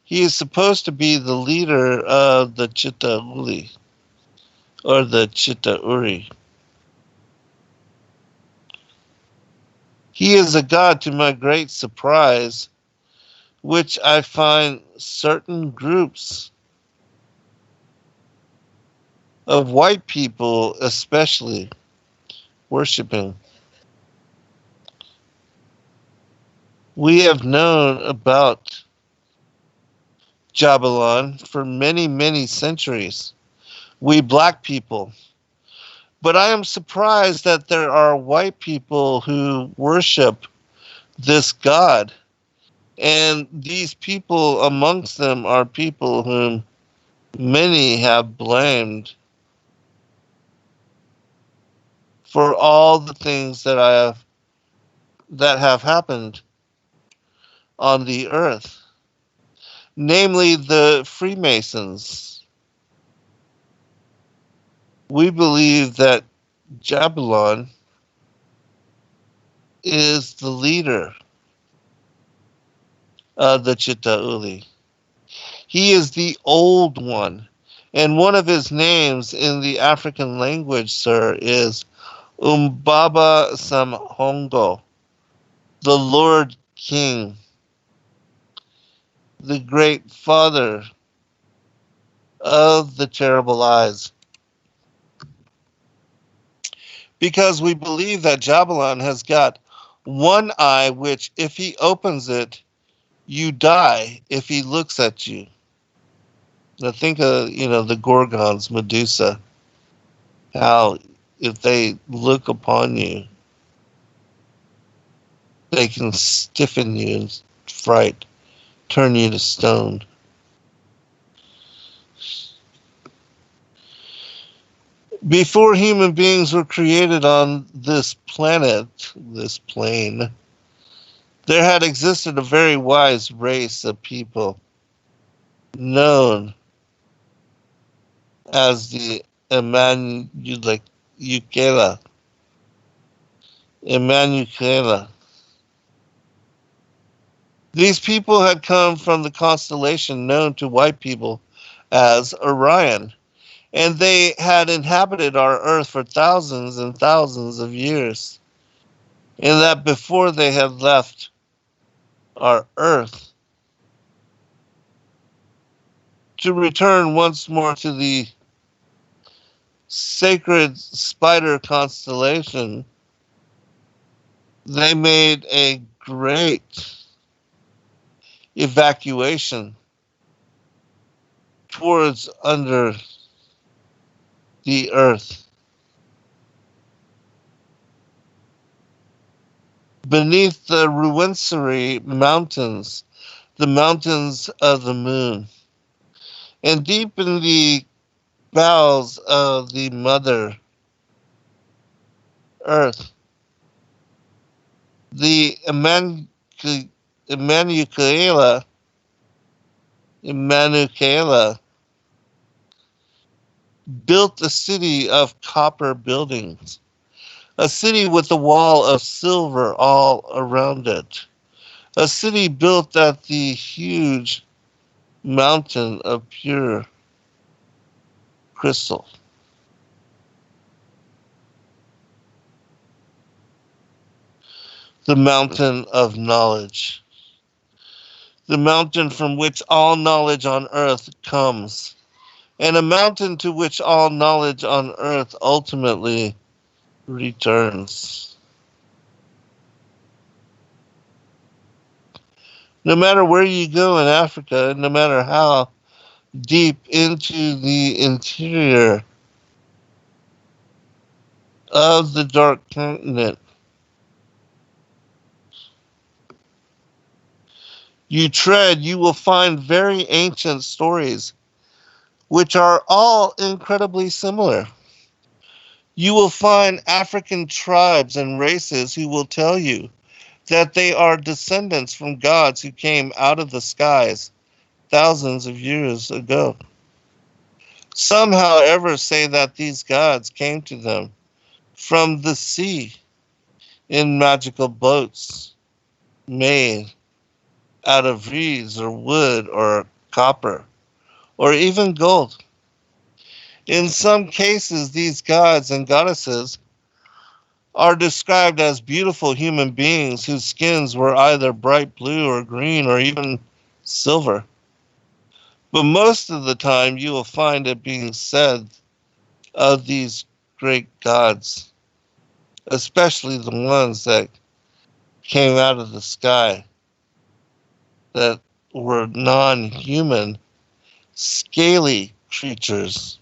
He is supposed to be the leader of the Chitauri, or the Chitauri. He is a god, to my great surprise, which I find certain groups of white people especially worshiping. We have known about Jabalon for many, many centuries, we black people. But I am surprised that there are white people who worship this god. And these people amongst them are people whom many have blamed for all the things that have happened on the earth, namely the Freemasons. We believe that Jabalon is the leader of the Chitauri. He is the old one, and one of his names in the African language, sir, is Umbaba Samhongo, the Lord King, the great father of the terrible eyes. Because we believe that Jabalon has got one eye, which if he opens it, you die if he looks at you. Now think of, the Gorgons, Medusa, how if they look upon you, they can stiffen you in fright, turn you to stone. Before human beings were created on this planet, this plane, there had existed a very wise race of people known as the Emanuela. These people had come from the constellation known to white people as Orion, and they had inhabited our earth for thousands and thousands of years. And that before they had left our earth to return once more to the sacred spider constellation, they made a great evacuation towards under the earth. Beneath the Ruwenzori mountains, the mountains of the moon, and deep in the bowels of the mother earth, the Emanuela built a city of copper buildings, a city with a wall of silver all around it, a city built at the huge mountain of pure crystal. The mountain of knowledge, the mountain from which all knowledge on earth comes, and a mountain to which all knowledge on earth ultimately returns. No matter where you go in Africa, no matter how deep into the interior of the dark continent you tread, you will find very ancient stories, which are all incredibly similar. You will find African tribes and races who will tell you that they are descendants from gods who came out of the skies thousands of years ago. Some, however, say that these gods came to them from the sea in magical boats made out of reeds or wood or copper or even gold. In some cases, these gods and goddesses are described as beautiful human beings whose skins were either bright blue or green or even silver. But most of the time, you will find it being said of these great gods, especially the ones that came out of the sky, that were non-human, scaly creatures,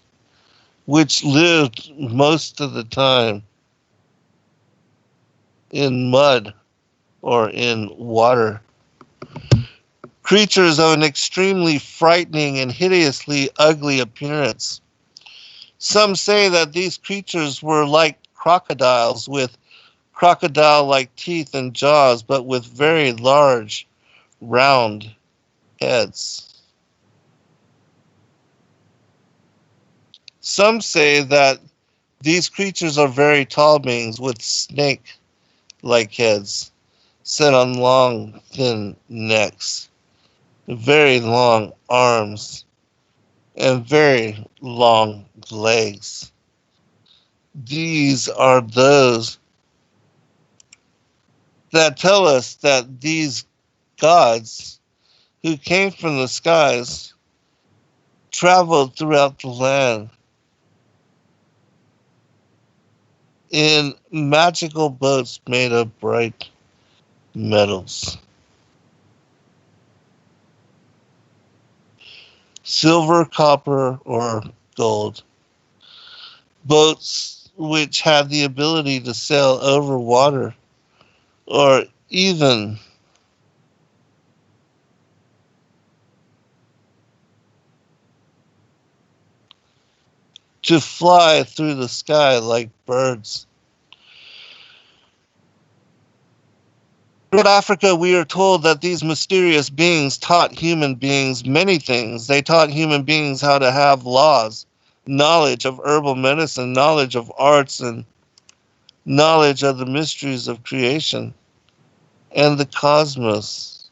which lived most of the time in mud or in water. Creatures of an extremely frightening and hideously ugly appearance. Some say that these creatures were like crocodiles with crocodile-like teeth and jaws, but with very large, round heads. Some say that these creatures are very tall beings with snake-like heads set on long, thin necks, very long arms, and very long legs. These are those that tell us that these gods who came from the skies traveled throughout the land in magical boats made of bright metals. Silver, copper, or gold. Boats which had the ability to sail over water or even to fly through the sky like birds. In Africa, we are told that these mysterious beings taught human beings many things. They taught human beings how to have laws, knowledge of herbal medicine, knowledge of arts, and knowledge of the mysteries of creation and the cosmos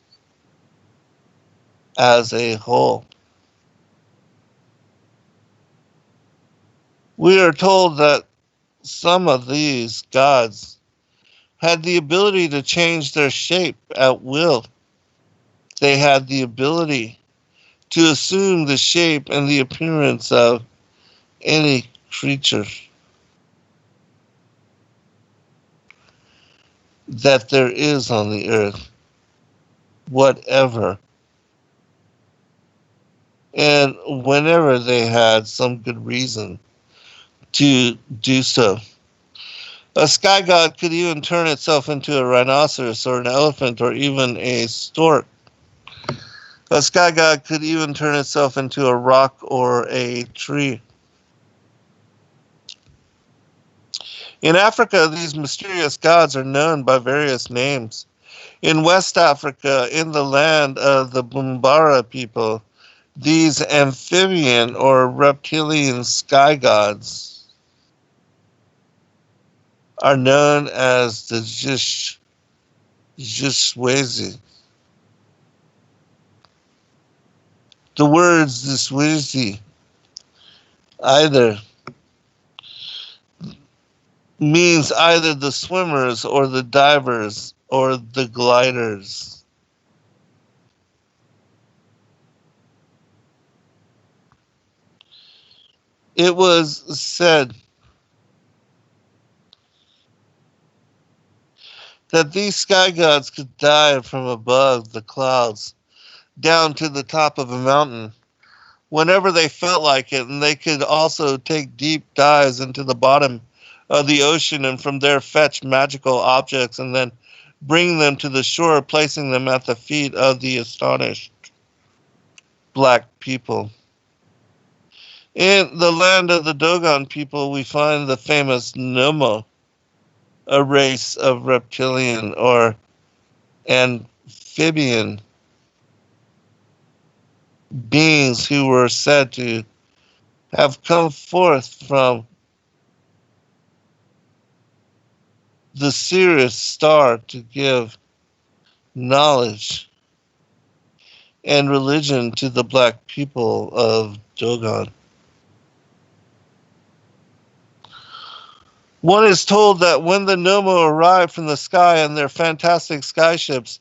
as a whole. We are told that some of these gods had the ability to change their shape at will. They had the ability to assume the shape and the appearance of any creature that there is on the earth, whatever. And whenever they had some good reason to do so. A sky god could even turn itself into a rhinoceros or an elephant or even a stork. A sky god could even turn itself into a rock or a tree. In Africa, these mysterious gods are known by various names. In West Africa, in the land of the Bumbara people, These amphibian or reptilian sky gods are known as the Jishwezi. The words Jishwezi either means either the swimmers or the divers or the gliders. It was said that these sky gods could dive from above the clouds down to the top of a mountain whenever they felt like it, and they could also take deep dives into the bottom of the ocean and from there fetch magical objects and then bring them to the shore, placing them at the feet of the astonished black people. In the land of the Dogon people, we find the famous Nomo, a race of reptilian or amphibian beings who were said to have come forth from the Sirius star to give knowledge and religion to the black people of Dogon. One is told that when the Nomo arrived from the sky in their fantastic skyships,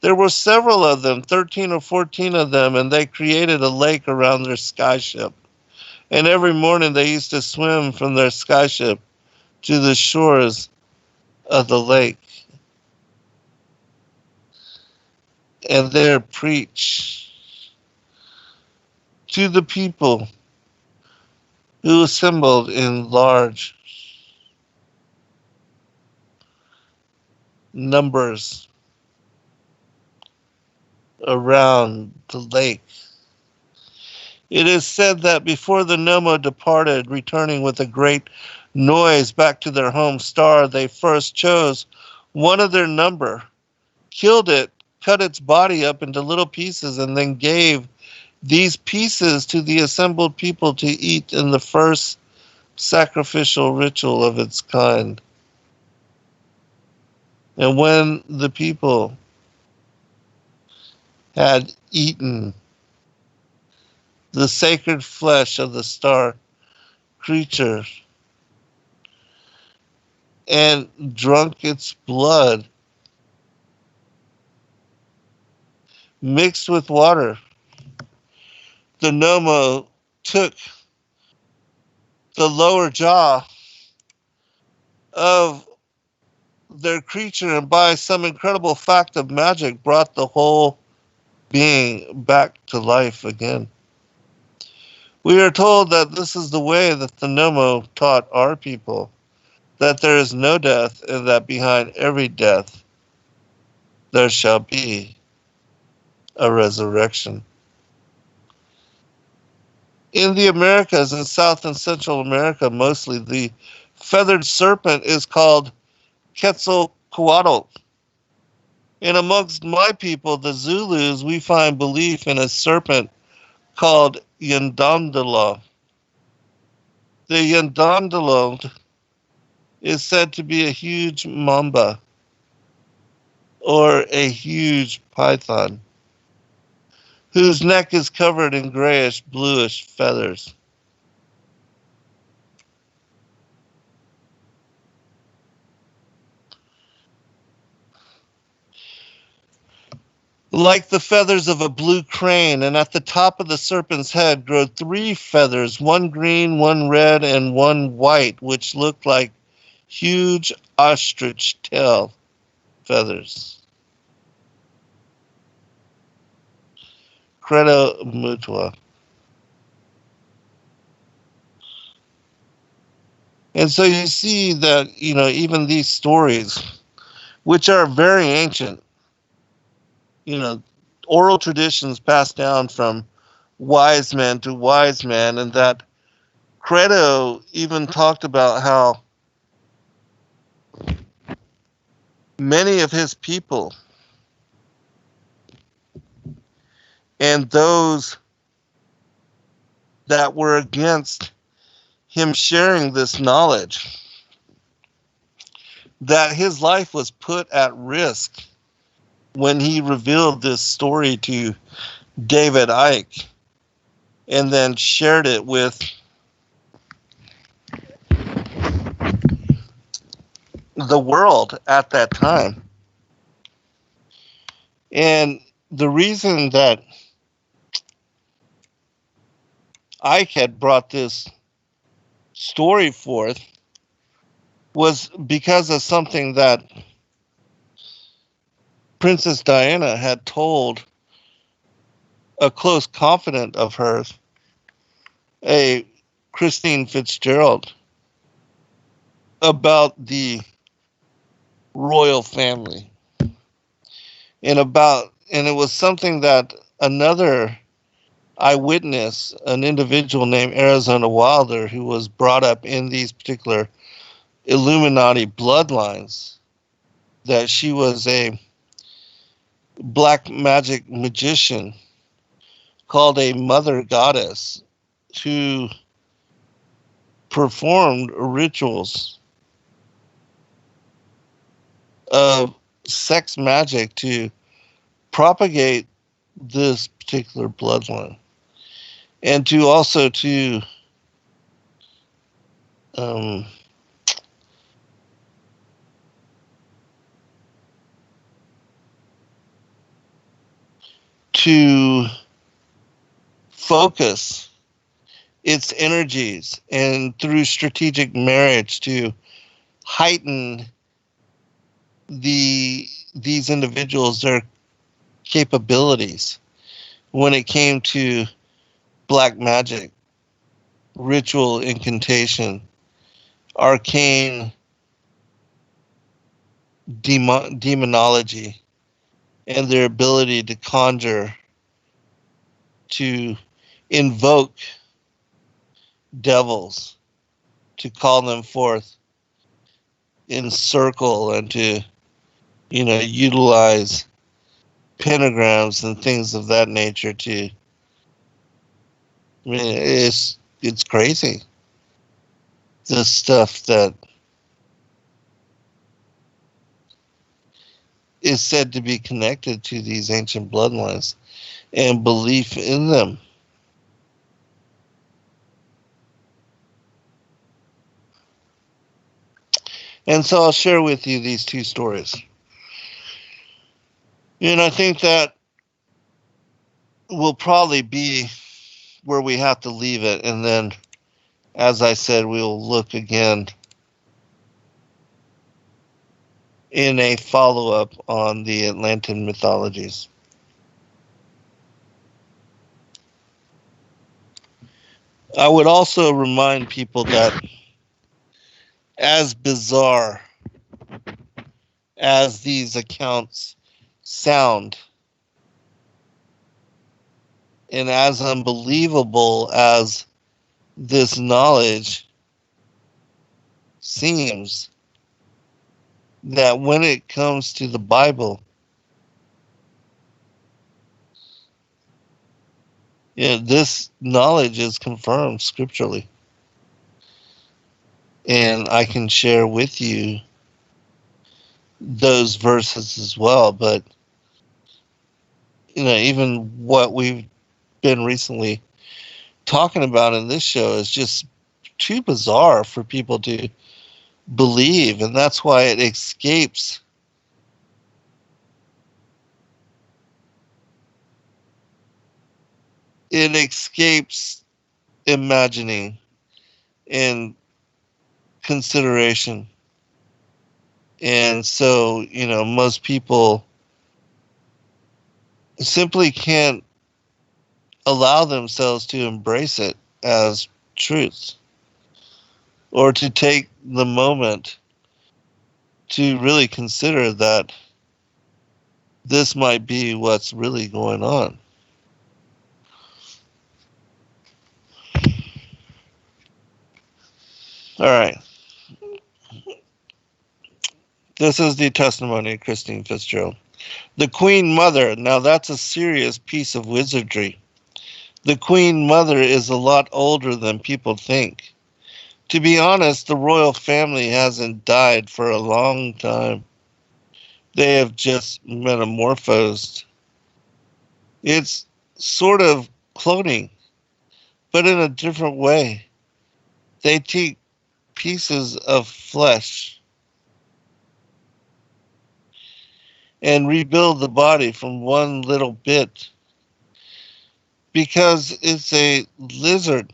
there were several of them, 13 or 14 of them, and they created a lake around their skyship. And every morning they used to swim from their skyship to the shores of the lake and there preach to the people who assembled in large numbers around the lake. It is said that before the Nomo departed, returning with a great noise back to their home star, they first chose one of their number, killed it, cut its body up into little pieces, and then gave these pieces to the assembled people to eat in the first sacrificial ritual of its kind. And when the people had eaten the sacred flesh of the star creature and drunk its blood mixed with water, the Nomo took the lower jaw of their creature and by some incredible fact of magic brought the whole being back to life again. We are told that this is the way that the Nomo taught our people, that there is no death and that behind every death there shall be a resurrection. In the Americas and South and Central America mostly, the feathered serpent is called Quetzalcoatl. And amongst my people, the Zulus, we find belief in a serpent called Yandandala. The Yandandala is said to be a huge mamba or a huge python whose neck is covered in grayish bluish feathers. Like the feathers of a blue crane, and at the top of the serpent's head grow 3 feathers, one green, one red, and one white, which look like huge ostrich tail feathers. Credo mutua. And so you see that, even these stories, which are very ancient, oral traditions passed down from wise man to wise man, and that Credo even talked about how many of his people and those that were against him sharing this knowledge, that his life was put at risk when he revealed this story to David Icke and then shared it with the world at that time. And the reason that Icke had brought this story forth was because of something that Princess Diana had told a close confidant of hers, a Christine Fitzgerald, about the royal family. And it was something that another eyewitness, an individual named Arizona Wilder, who was brought up in these particular Illuminati bloodlines, that she was a black magic magician called a mother goddess who performed rituals of sex magic to propagate this particular bloodline, and to also to focus its energies, and through strategic marriage to heighten these individuals, their capabilities when it came to black magic, ritual incantation, arcane demonology, and their ability to conjure, to invoke devils, to call them forth in circle, and to, utilize pentagrams and things of that nature it's crazy. The stuff that is said to be connected to these ancient bloodlines and belief in them. And so I'll share with you these two stories. And I think that will probably be where we have to leave it. And then, as I said, we'll look again in a follow-up on the Atlantean mythologies. I would also remind people that as bizarre as these accounts sound, and as unbelievable as this knowledge seems, that when it comes to the Bible, this knowledge is confirmed scripturally. And I can share with you those verses as well. But, even what we've been recently talking about in this show is just too bizarre for people to believe. And that's why it escapes imagining and consideration. And so, most people simply can't allow themselves to embrace it as truth, or to take the moment to really consider that this might be what's really going on. All right. This is the testimony of Christine Fitzgerald. The Queen Mother. Now that's a serious piece of wizardry. The Queen Mother is a lot older than people think. To be honest, the royal family hasn't died for a long time. They have just metamorphosed. It's sort of cloning, but in a different way. They take pieces of flesh and rebuild the body from one little bit because it's a lizard,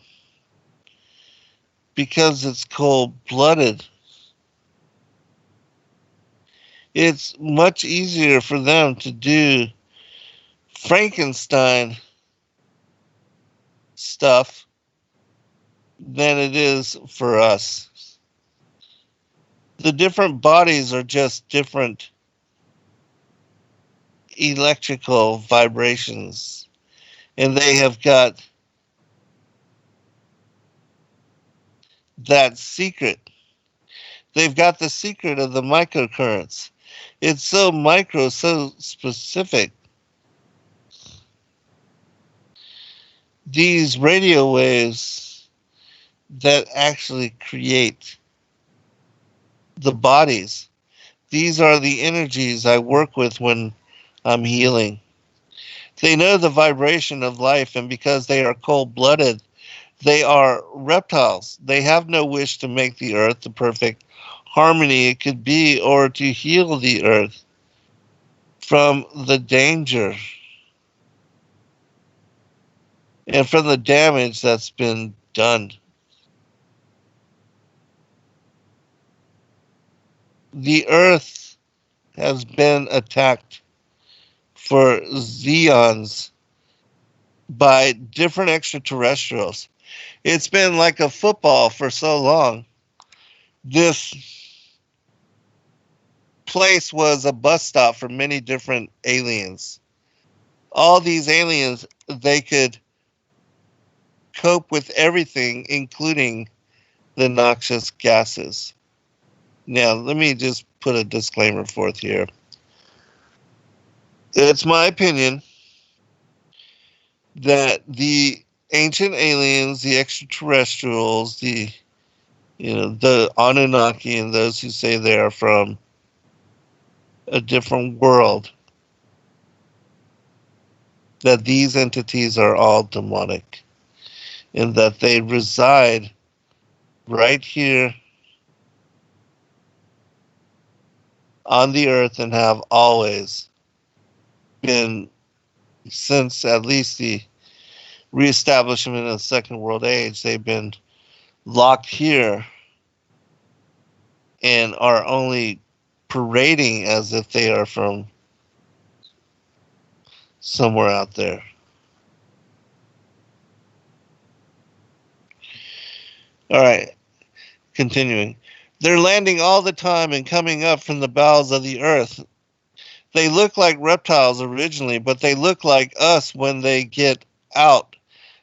because it's cold-blooded. It's much easier for them to do Frankenstein stuff than it is for us. The different bodies are just different electrical vibrations, and they have got that secret. They've got the secret of the microcurrents. It's so micro, so specific. These radio waves that actually create the bodies. These are the energies I work with when I'm healing. They know the vibration of life, and because they are cold-blooded, they are reptiles. They have no wish to make the earth the perfect harmony it could be, or to heal the earth from the danger and from the damage that's been done. The earth has been attacked for Zeons by different extraterrestrials. It's been like a football for so long. This place was a bus stop for many different aliens. All these aliens, they could cope with everything, including the noxious gases. Now, let me just put a disclaimer forth here. It's my opinion that the ancient aliens, the extraterrestrials, the Anunnaki, and those who say they are from a different world, that these entities are all demonic, and that they reside right here on the earth and have always been since at least the reestablishment of the Second World Age. They've been locked here and are only parading as if they are from somewhere out there. All right, continuing. They're landing all the time and coming up from the bowels of the earth. They look like reptiles originally, but they look like us when they get out.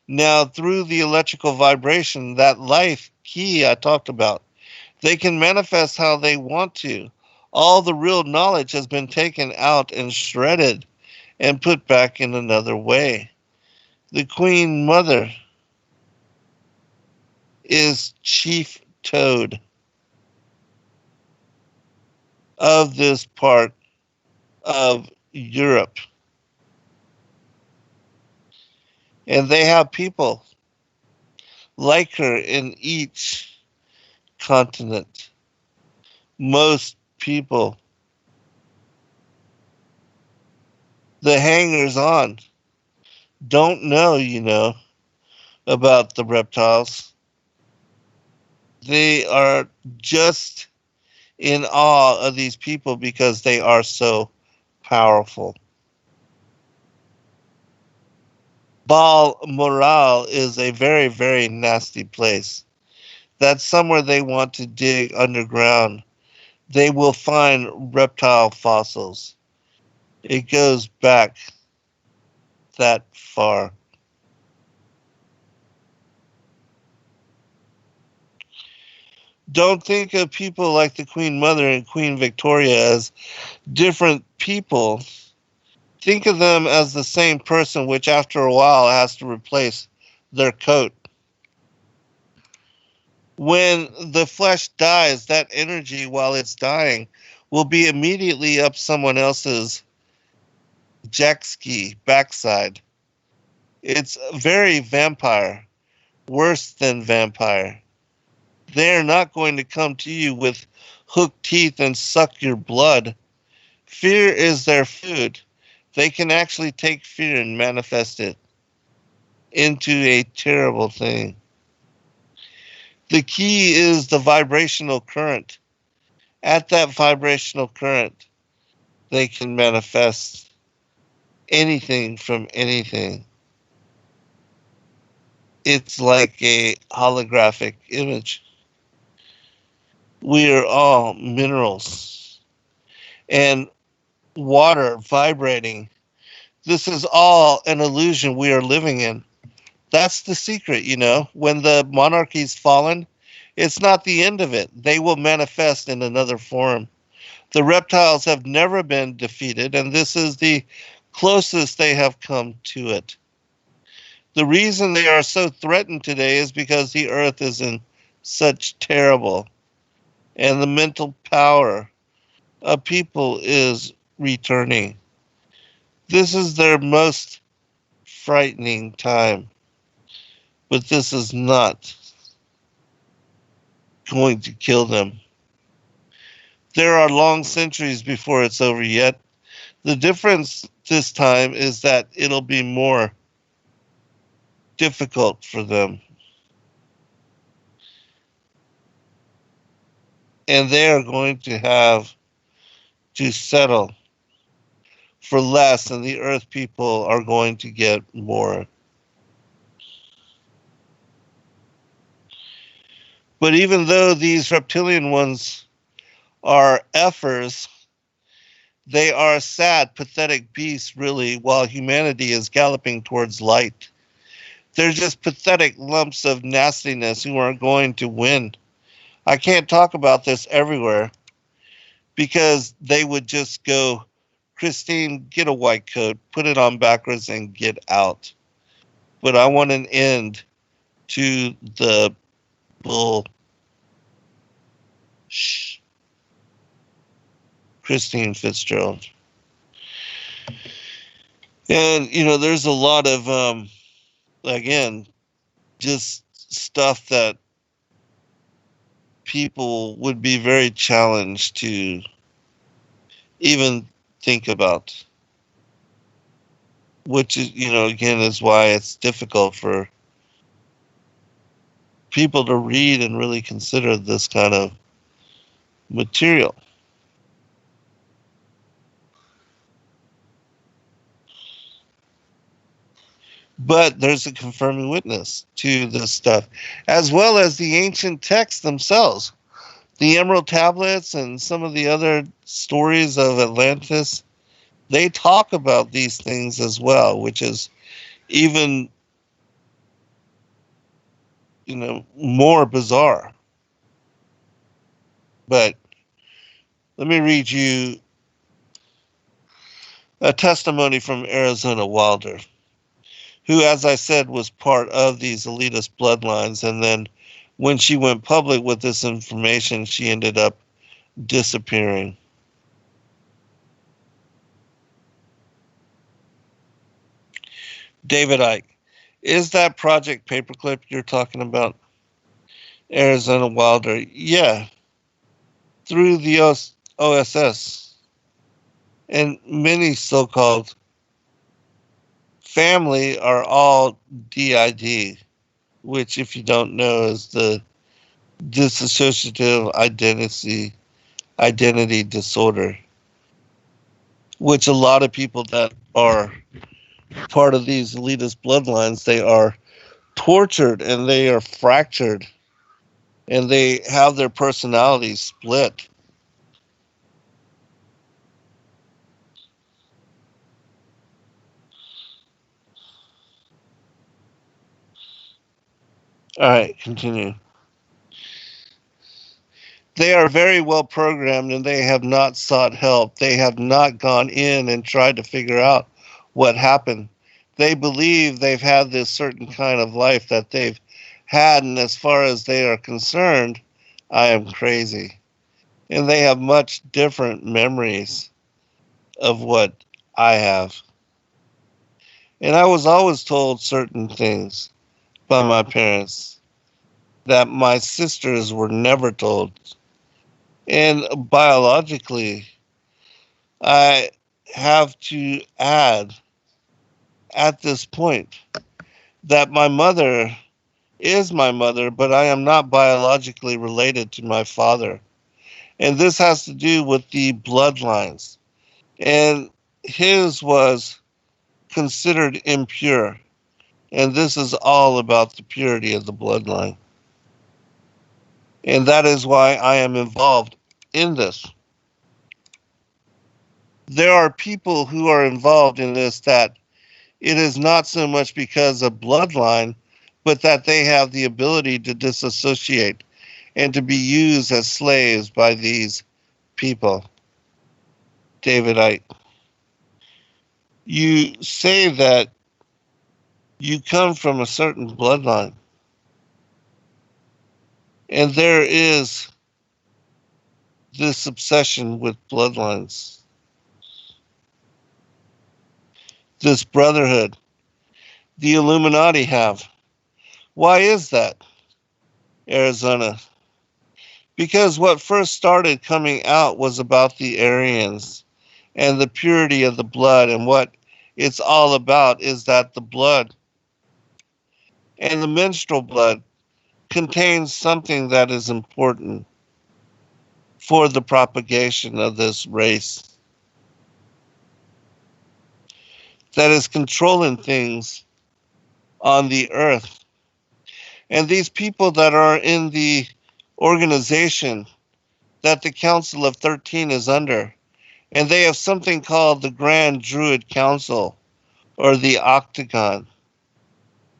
Now, through the electrical vibration, that life key I talked about, they can manifest how they want to. All the real knowledge has been taken out and shredded and put back in another way. The Queen Mother is chief toad of this part of Europe. And they have people like her in each continent. Most people, the hangers on, don't know, about the reptiles. They are just in awe of these people because they are so powerful. Balmoral is a very, very nasty place. That's somewhere they want to dig underground. They will find reptile fossils. It goes back that far. Don't think of people like the Queen Mother and Queen Victoria as different people Think of them as the same person, which after a while has to replace their coat. When the flesh dies, that energy, while it's dying, will be immediately up someone else's jack ski backside. It's very vampire, worse than vampire. They're not going to come to you with hooked teeth and suck your blood. Fear is their food. They can actually take fear and manifest it into a terrible thing. The key is the vibrational current. At that vibrational current, they can manifest anything from anything. It's like a holographic image. We are all minerals and water vibrating. This is all an illusion we are living in. That's the secret, you know. When the monarchy's fallen, it's not the end of it. They will manifest in another form. The reptiles have never been defeated, and this is the closest they have come to it. The reason they are so threatened today is because the earth is in such terrible, and the mental power of people is returning. This is their most frightening time. But this is not going to kill them. There are long centuries before it's over yet. The difference this time is that it'll be more difficult for them. And they are going to have to settle for less, and the earth people are going to get more. But even though these reptilian ones are effers, they are sad, pathetic beasts, really, while humanity is galloping towards light. They're just pathetic lumps of nastiness who aren't going to win. I can't talk about this everywhere because they would just go, Christine, get a white coat, put it on backwards, and get out. But I want an end to the bull. Shh. Christine Fitzgerald. And, you know, there's a lot of, again, just stuff that people would be very challenged to even think about. Which is, you know, again, is why it's difficult for people to read and really consider this kind of material. But there's a confirming witness to this stuff, as well as the ancient texts themselves. The Emerald Tablets and some of the other stories of Atlantis, they talk about these things as well, which is even, you know, more bizarre. But let me read you a testimony from Arizona Wilder, who, as I said, was part of these elitist bloodlines. And then when she went public with this information, she ended up disappearing. David Icke, is that Project Paperclip you're talking about? Arizona Wilder, yeah. Through the OSS and many so-called family are all DID, which, if you don't know, is the dissociative identity disorder, which a lot of people that are part of these elitist bloodlines, they are tortured and they are fractured and they have their personalities split. All right, continue. They are very well programmed and they have not sought help. They have not gone in and tried to figure out what happened. They believe they've had this certain kind of life that they've had, and as far as they are concerned, I am crazy. And they have much different memories of what I have. And I was always told certain things by my parents that my sisters were never told. And biologically, I have to add at this point that my mother is my mother, but I am not biologically related to my father. And this has to do with the bloodlines. And his was considered impure. And this is all about the purity of the bloodline. And that is why I am involved in this. There are people who are involved in this that it is not so much because of bloodline, but that they have the ability to disassociate and to be used as slaves by these people. Davidite, you say that you come from a certain bloodline, and there is this obsession with bloodlines, this brotherhood the Illuminati have. Why is that, Arizona? Because what first started coming out was about the Aryans and the purity of the blood, and what it's all about is that the blood and the menstrual blood contains something that is important for the propagation of this race that is controlling things on the earth. And these people that are in the organization that the Council of 13 is under, and they have something called the Grand Druid Council or the Octagon.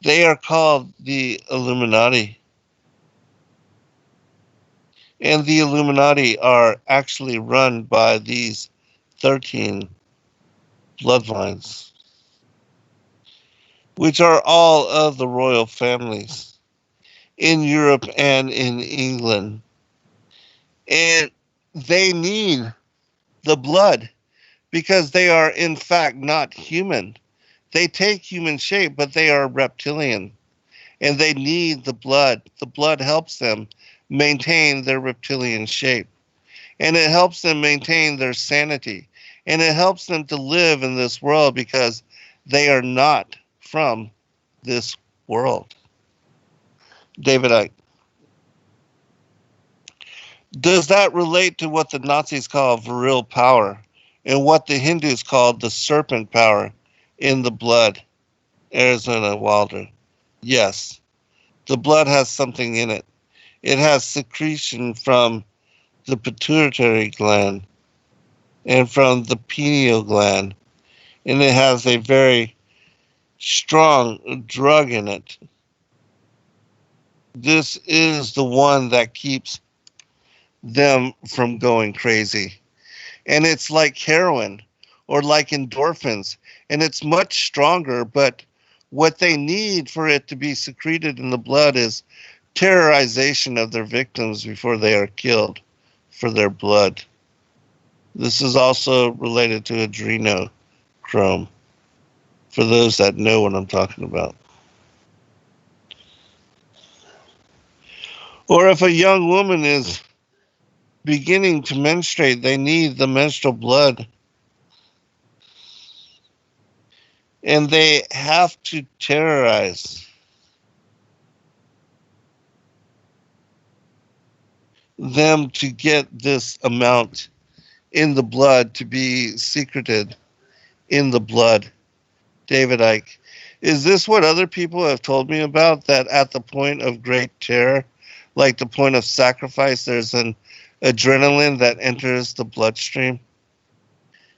They are called the Illuminati. And the Illuminati are actually run by these 13 bloodlines, which are all of the royal families in Europe and in England. And they need the blood because they are in fact not human. They take human shape, but they are reptilian, and they need the blood. The blood helps them maintain their reptilian shape, and it helps them maintain their sanity, and it helps them to live in this world because they are not from this world. David, does that relate to what the Nazis call viril power and what the Hindus called the serpent power in the blood? Arizona Wilder. Yes, the blood has something in it. It has secretion from the pituitary gland and from the pineal gland, and it has a very strong drug in it. This is the one that keeps them from going crazy. And it's like heroin or like endorphins, and it's much stronger, but what they need for it to be secreted in the blood is terrorization of their victims before they are killed for their blood. This is also related to adrenochrome, for those that know what I'm talking about. Or if a young woman is beginning to menstruate, they need the menstrual blood. And they have to terrorize them to get this amount in the blood to be secreted in the blood. David Icke, is this what other people have told me about, that at the point of great terror, like the point of sacrifice, there's an adrenaline that enters the bloodstream?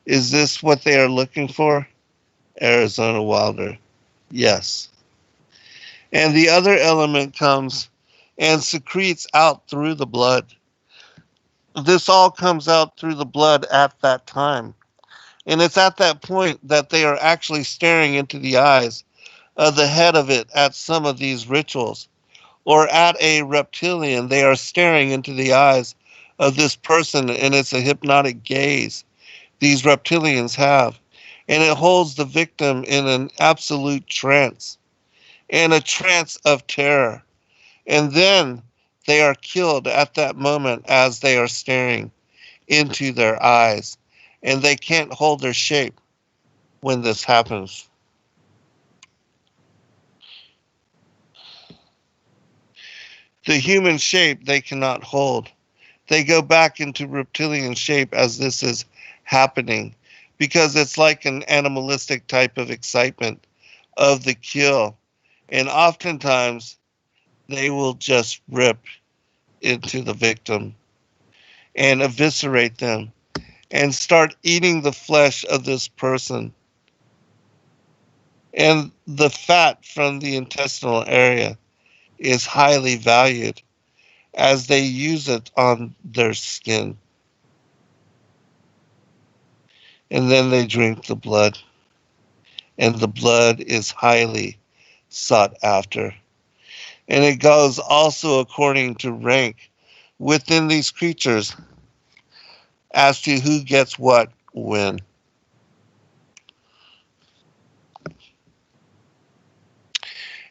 Is this what they are looking for? Arizona Wilder. Yes. And the other element comes and secretes out through the blood. This all comes out through the blood at that time. And it's at that point that they are actually staring into the eyes of the head of it at some of these rituals. Or at a reptilian, they are staring into the eyes of this person, and it's a hypnotic gaze these reptilians have. And it holds the victim in an absolute trance, and a trance of terror. And then they are killed at that moment as they are staring into their eyes, and they can't hold their shape when this happens. The human shape they cannot hold. They go back into reptilian shape as this is happening, because it's like an animalistic type of excitement of the kill. And oftentimes they will just rip into the victim and eviscerate them and start eating the flesh of this person. And the fat from the intestinal area is highly valued as they use it on their skin. And then they drink the blood, and the blood is highly sought after. And it goes also according to rank within these creatures as to who gets what when.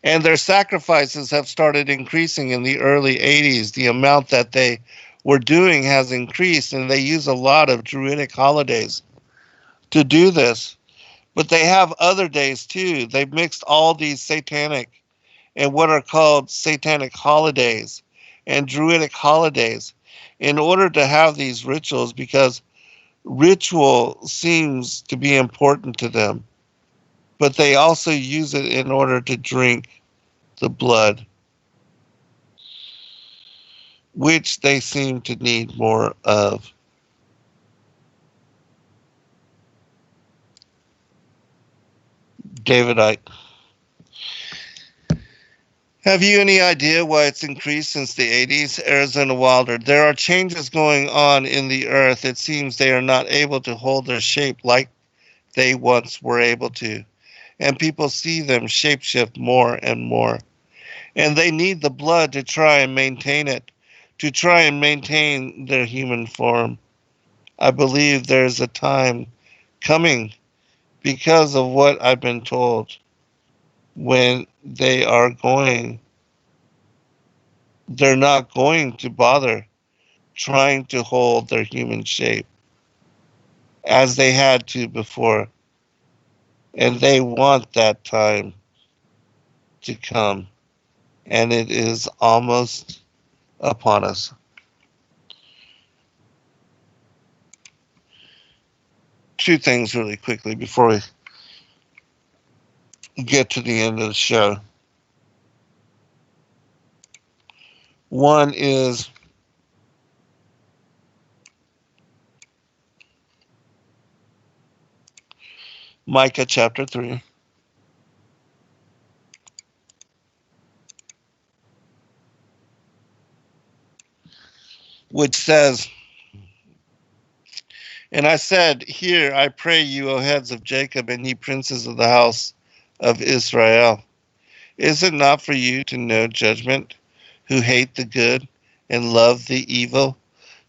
And their sacrifices have started increasing in the early 80s. The amount that they were doing has increased, and they use a lot of druidic holidays to do this. But they have other days too. They've mixed all these satanic and what are called satanic holidays and druidic holidays in order to have these rituals, because ritual seems to be important to them. But they also use it in order to drink the blood, which they seem to need more of. Davidite. Have you any idea why it's increased since the 80s? Arizona Wilder. There are changes going on in the earth. It seems they are not able to hold their shape like they once were able to. And people see them shapeshift more and more. And they need the blood to try and maintain it, to try and maintain their human form. I believe there's a time coming, because of what I've been told, when they're not going to bother trying to hold their human shape as they had to before. And they want that time to come. And it is almost upon us. Two things really quickly before we get to the end of the show. One is Micah chapter 3. Which says, "And I said, Hear, I pray you, O heads of Jacob, and ye princes of the house of Israel. Is it not for you to know judgment, who hate the good and love the evil,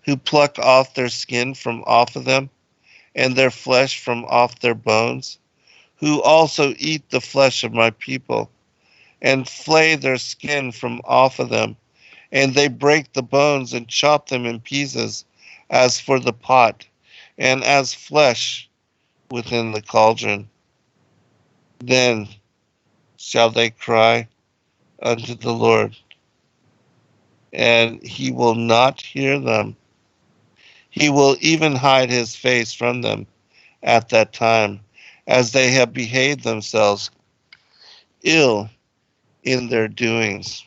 who pluck off their skin from off of them, and their flesh from off their bones, who also eat the flesh of my people, and flay their skin from off of them, and they break the bones and chop them in pieces, as for the pot, and as flesh within the cauldron. Then shall they cry unto the Lord, and he will not hear them. He will even hide his face from them at that time, as they have behaved themselves ill in their doings."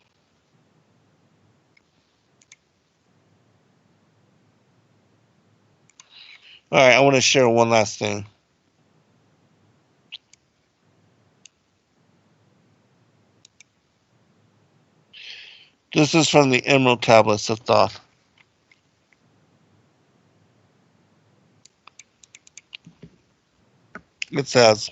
All right, I want to share one last thing. This is from the Emerald Tablets of Thoth. It says,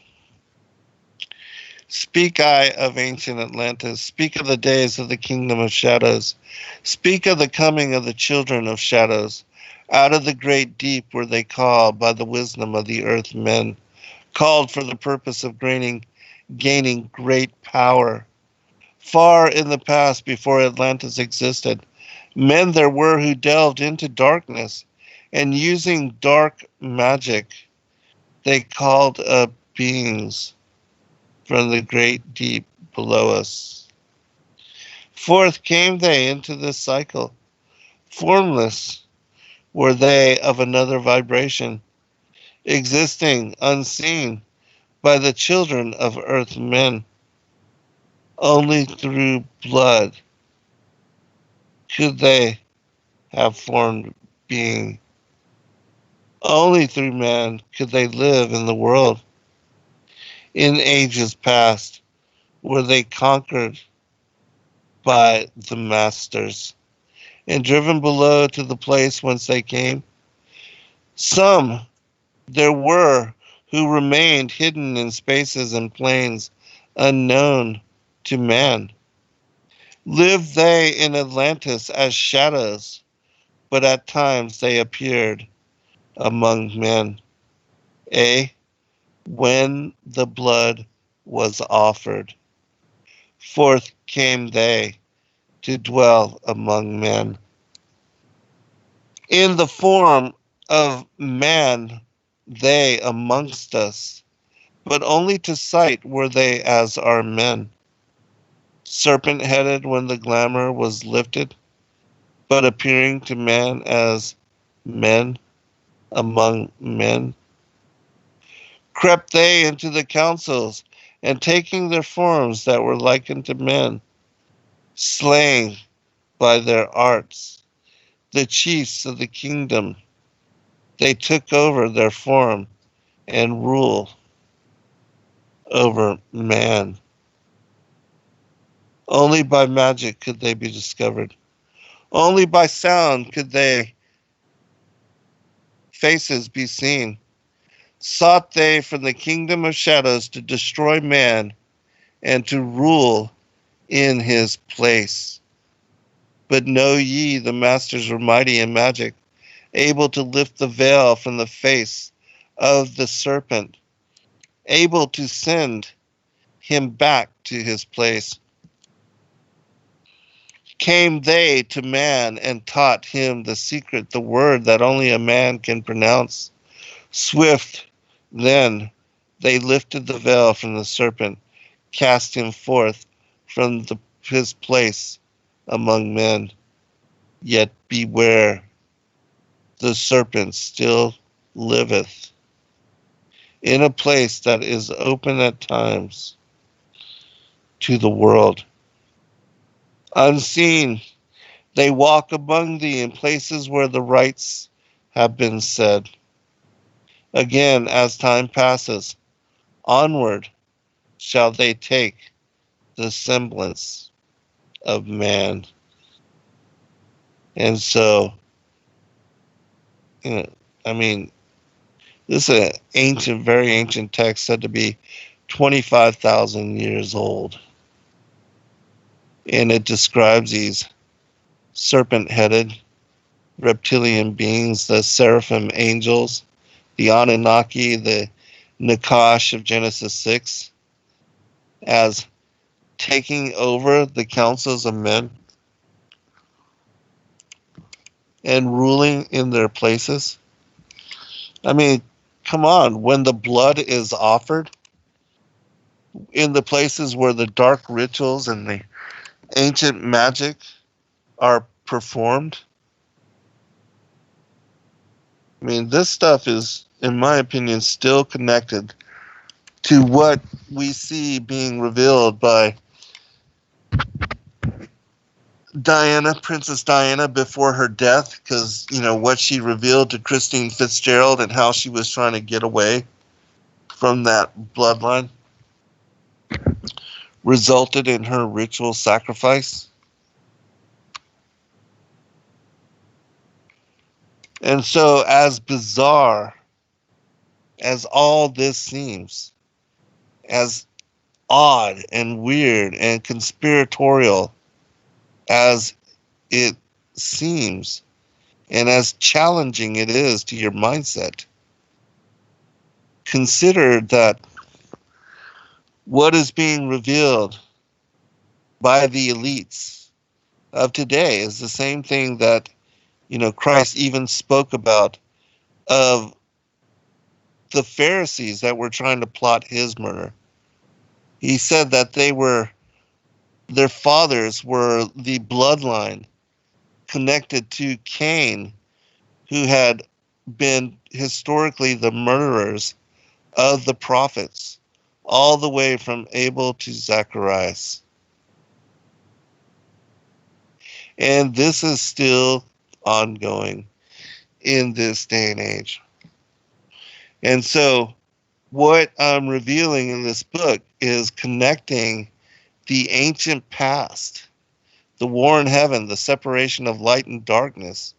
Speak, I of ancient Atlantis, speak of the days of the kingdom of shadows. Speak of the coming of the children of shadows. Out of the great deep were they called by the wisdom of the earth men, called for the purpose of gaining great power. Far in the past, before Atlantis existed, men there were who delved into darkness, and using dark magic, they called up beings from the great deep below us. Forth came they into this cycle. Formless were they of another vibration, existing unseen by the children of earth men. Only through blood could they have formed being. Only through man could they live in the world. In ages past were they conquered by the masters and driven below to the place whence they came. Some there were who remained hidden in spaces and plains unknown to man. Lived they in Atlantis as shadows, but at times they appeared among men. When the blood was offered, forth came they to dwell among men. In the form of man, they amongst us, but only to sight were they as our men. Serpent-headed when the glamour was lifted, but appearing to man as men among men. Crept they into the councils, and taking their forms that were likened to men, slaying by their arts the chiefs of the kingdom, they took over their form and rule over man. Only by magic could they be discovered. Only by sound could they faces be seen. Sought they from the kingdom of shadows to destroy man and to rule in his place. But know ye, the masters were mighty in magic, able to lift the veil from the face of the serpent, able to send him back to his place. Came they to man and taught him the secret, the word that only a man can pronounce. Swift then they lifted the veil from the serpent, cast him forth from his place among men. Yet beware, the serpent still liveth in a place that is open at times to the world. Unseen, they walk among thee in places where the rites have been said. Again, as time passes, onward shall they take the semblance of man. And so, I mean, this is an ancient, very ancient text said to be 25,000 years old. And it describes these serpent-headed reptilian beings, the seraphim angels, the Anunnaki, the Nakash of Genesis 6, as taking over the councils of men and ruling in their places. I mean, come on, when the blood is offered in the places where the dark rituals and the ancient magic are performed, I mean, this stuff is, in my opinion, still connected to what we see being revealed by Diana, Princess Diana, before her death, because, what she revealed to Christine Fitzgerald and how she was trying to get away from that bloodline resulted in her ritual sacrifice. And so, as bizarre as all this seems, as odd and weird and conspiratorial as it seems, and as challenging it is to your mindset, consider that what is being revealed by the elites of today is the same thing that, Christ even spoke about of the Pharisees that were trying to plot his murder. He said that their fathers were the bloodline connected to Cain, who had been historically the murderers of the prophets, all the way from Abel to Zacharias. And this is still ongoing in this day and age. And so what I'm revealing in this book is connecting the ancient past, the war in heaven, the separation of light and darkness,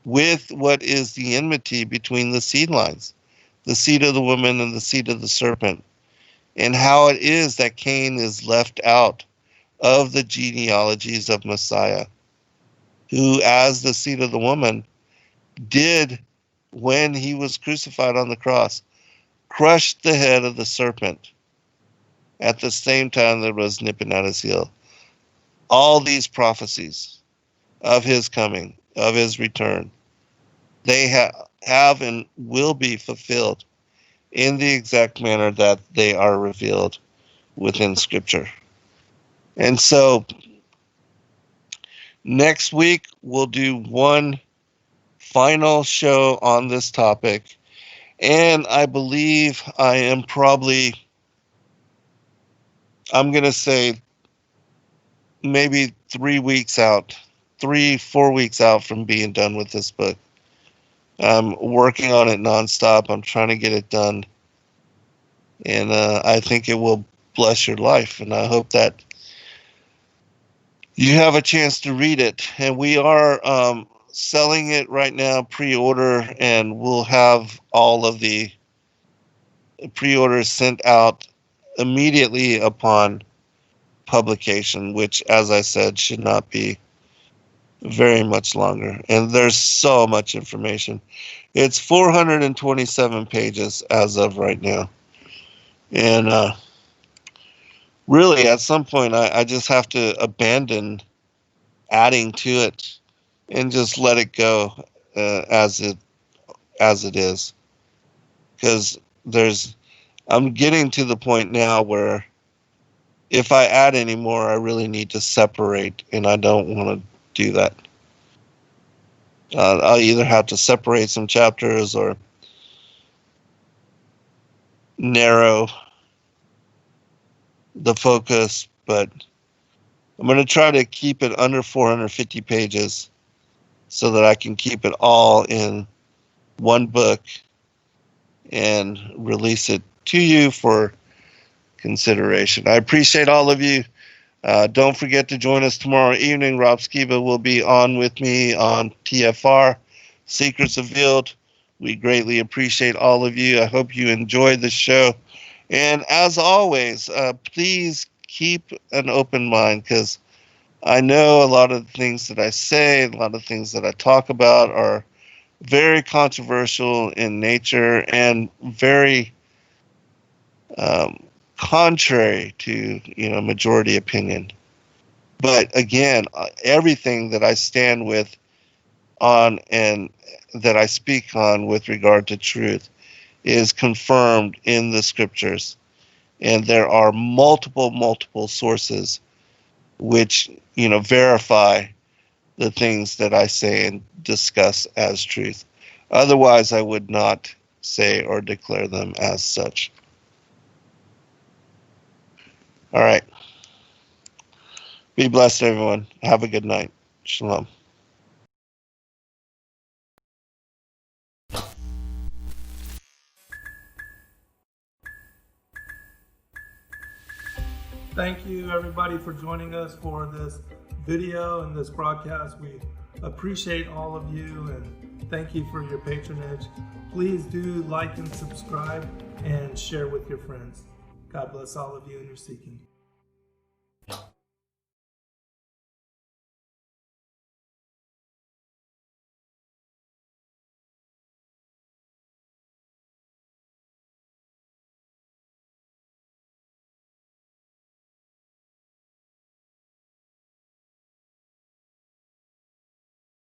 with what is the enmity between the seed lines, the seed of the woman and the seed of the serpent, and how it is that Cain is left out of the genealogies of Messiah, who, as the seed of the woman, did, when he was crucified on the cross, crush the head of the serpent at the same time that it was nipping at his heel. All these prophecies of his coming, of his return, they have and will be fulfilled in the exact manner that they are revealed within Scripture. And so next week we'll do one final show on this topic, and I believe I am probably, I'm going to say maybe 3 weeks out, 4 weeks out from being done with this book. I'm working on it nonstop. I'm trying to get it done. And I think it will bless your life. And I hope that you have a chance to read it. And we are selling it right now, pre-order, and we'll have all of the pre-orders sent out immediately upon publication, which, as I said, should not be very much longer. And there's so much information. It's 427 pages as of right now. And really, at some point, I just have to abandon adding to it and just let it go as it is. Because I'm getting to the point now where if I add any more, I really need to separate, and I don't want to do that. I'll either have to separate some chapters or narrow the focus, but I'm going to try to keep it under 450 pages so that I can keep it all in one book and release it to you for consideration. I appreciate all of you. Don't forget to join us tomorrow evening. Rob Skiba will be on with me on TFR, Secrets Revealed. We greatly appreciate all of you. I hope you enjoyed the show. And as always, please keep an open mind, because I know a lot of the things that I say, a lot of things that I talk about are very controversial in nature and very contrary to majority opinion. But again, everything that I stand with on and that I speak on with regard to truth is confirmed in the Scriptures, and there are multiple sources which verify the things that I say and discuss as truth. Otherwise, I would not say or declare them as such. All right. Be blessed, everyone. Have a good night. Shalom. Thank you, everybody, for joining us for this video and this broadcast. We appreciate all of you and thank you for your patronage. Please do like and subscribe and share with your friends. God bless all of you in your seeking.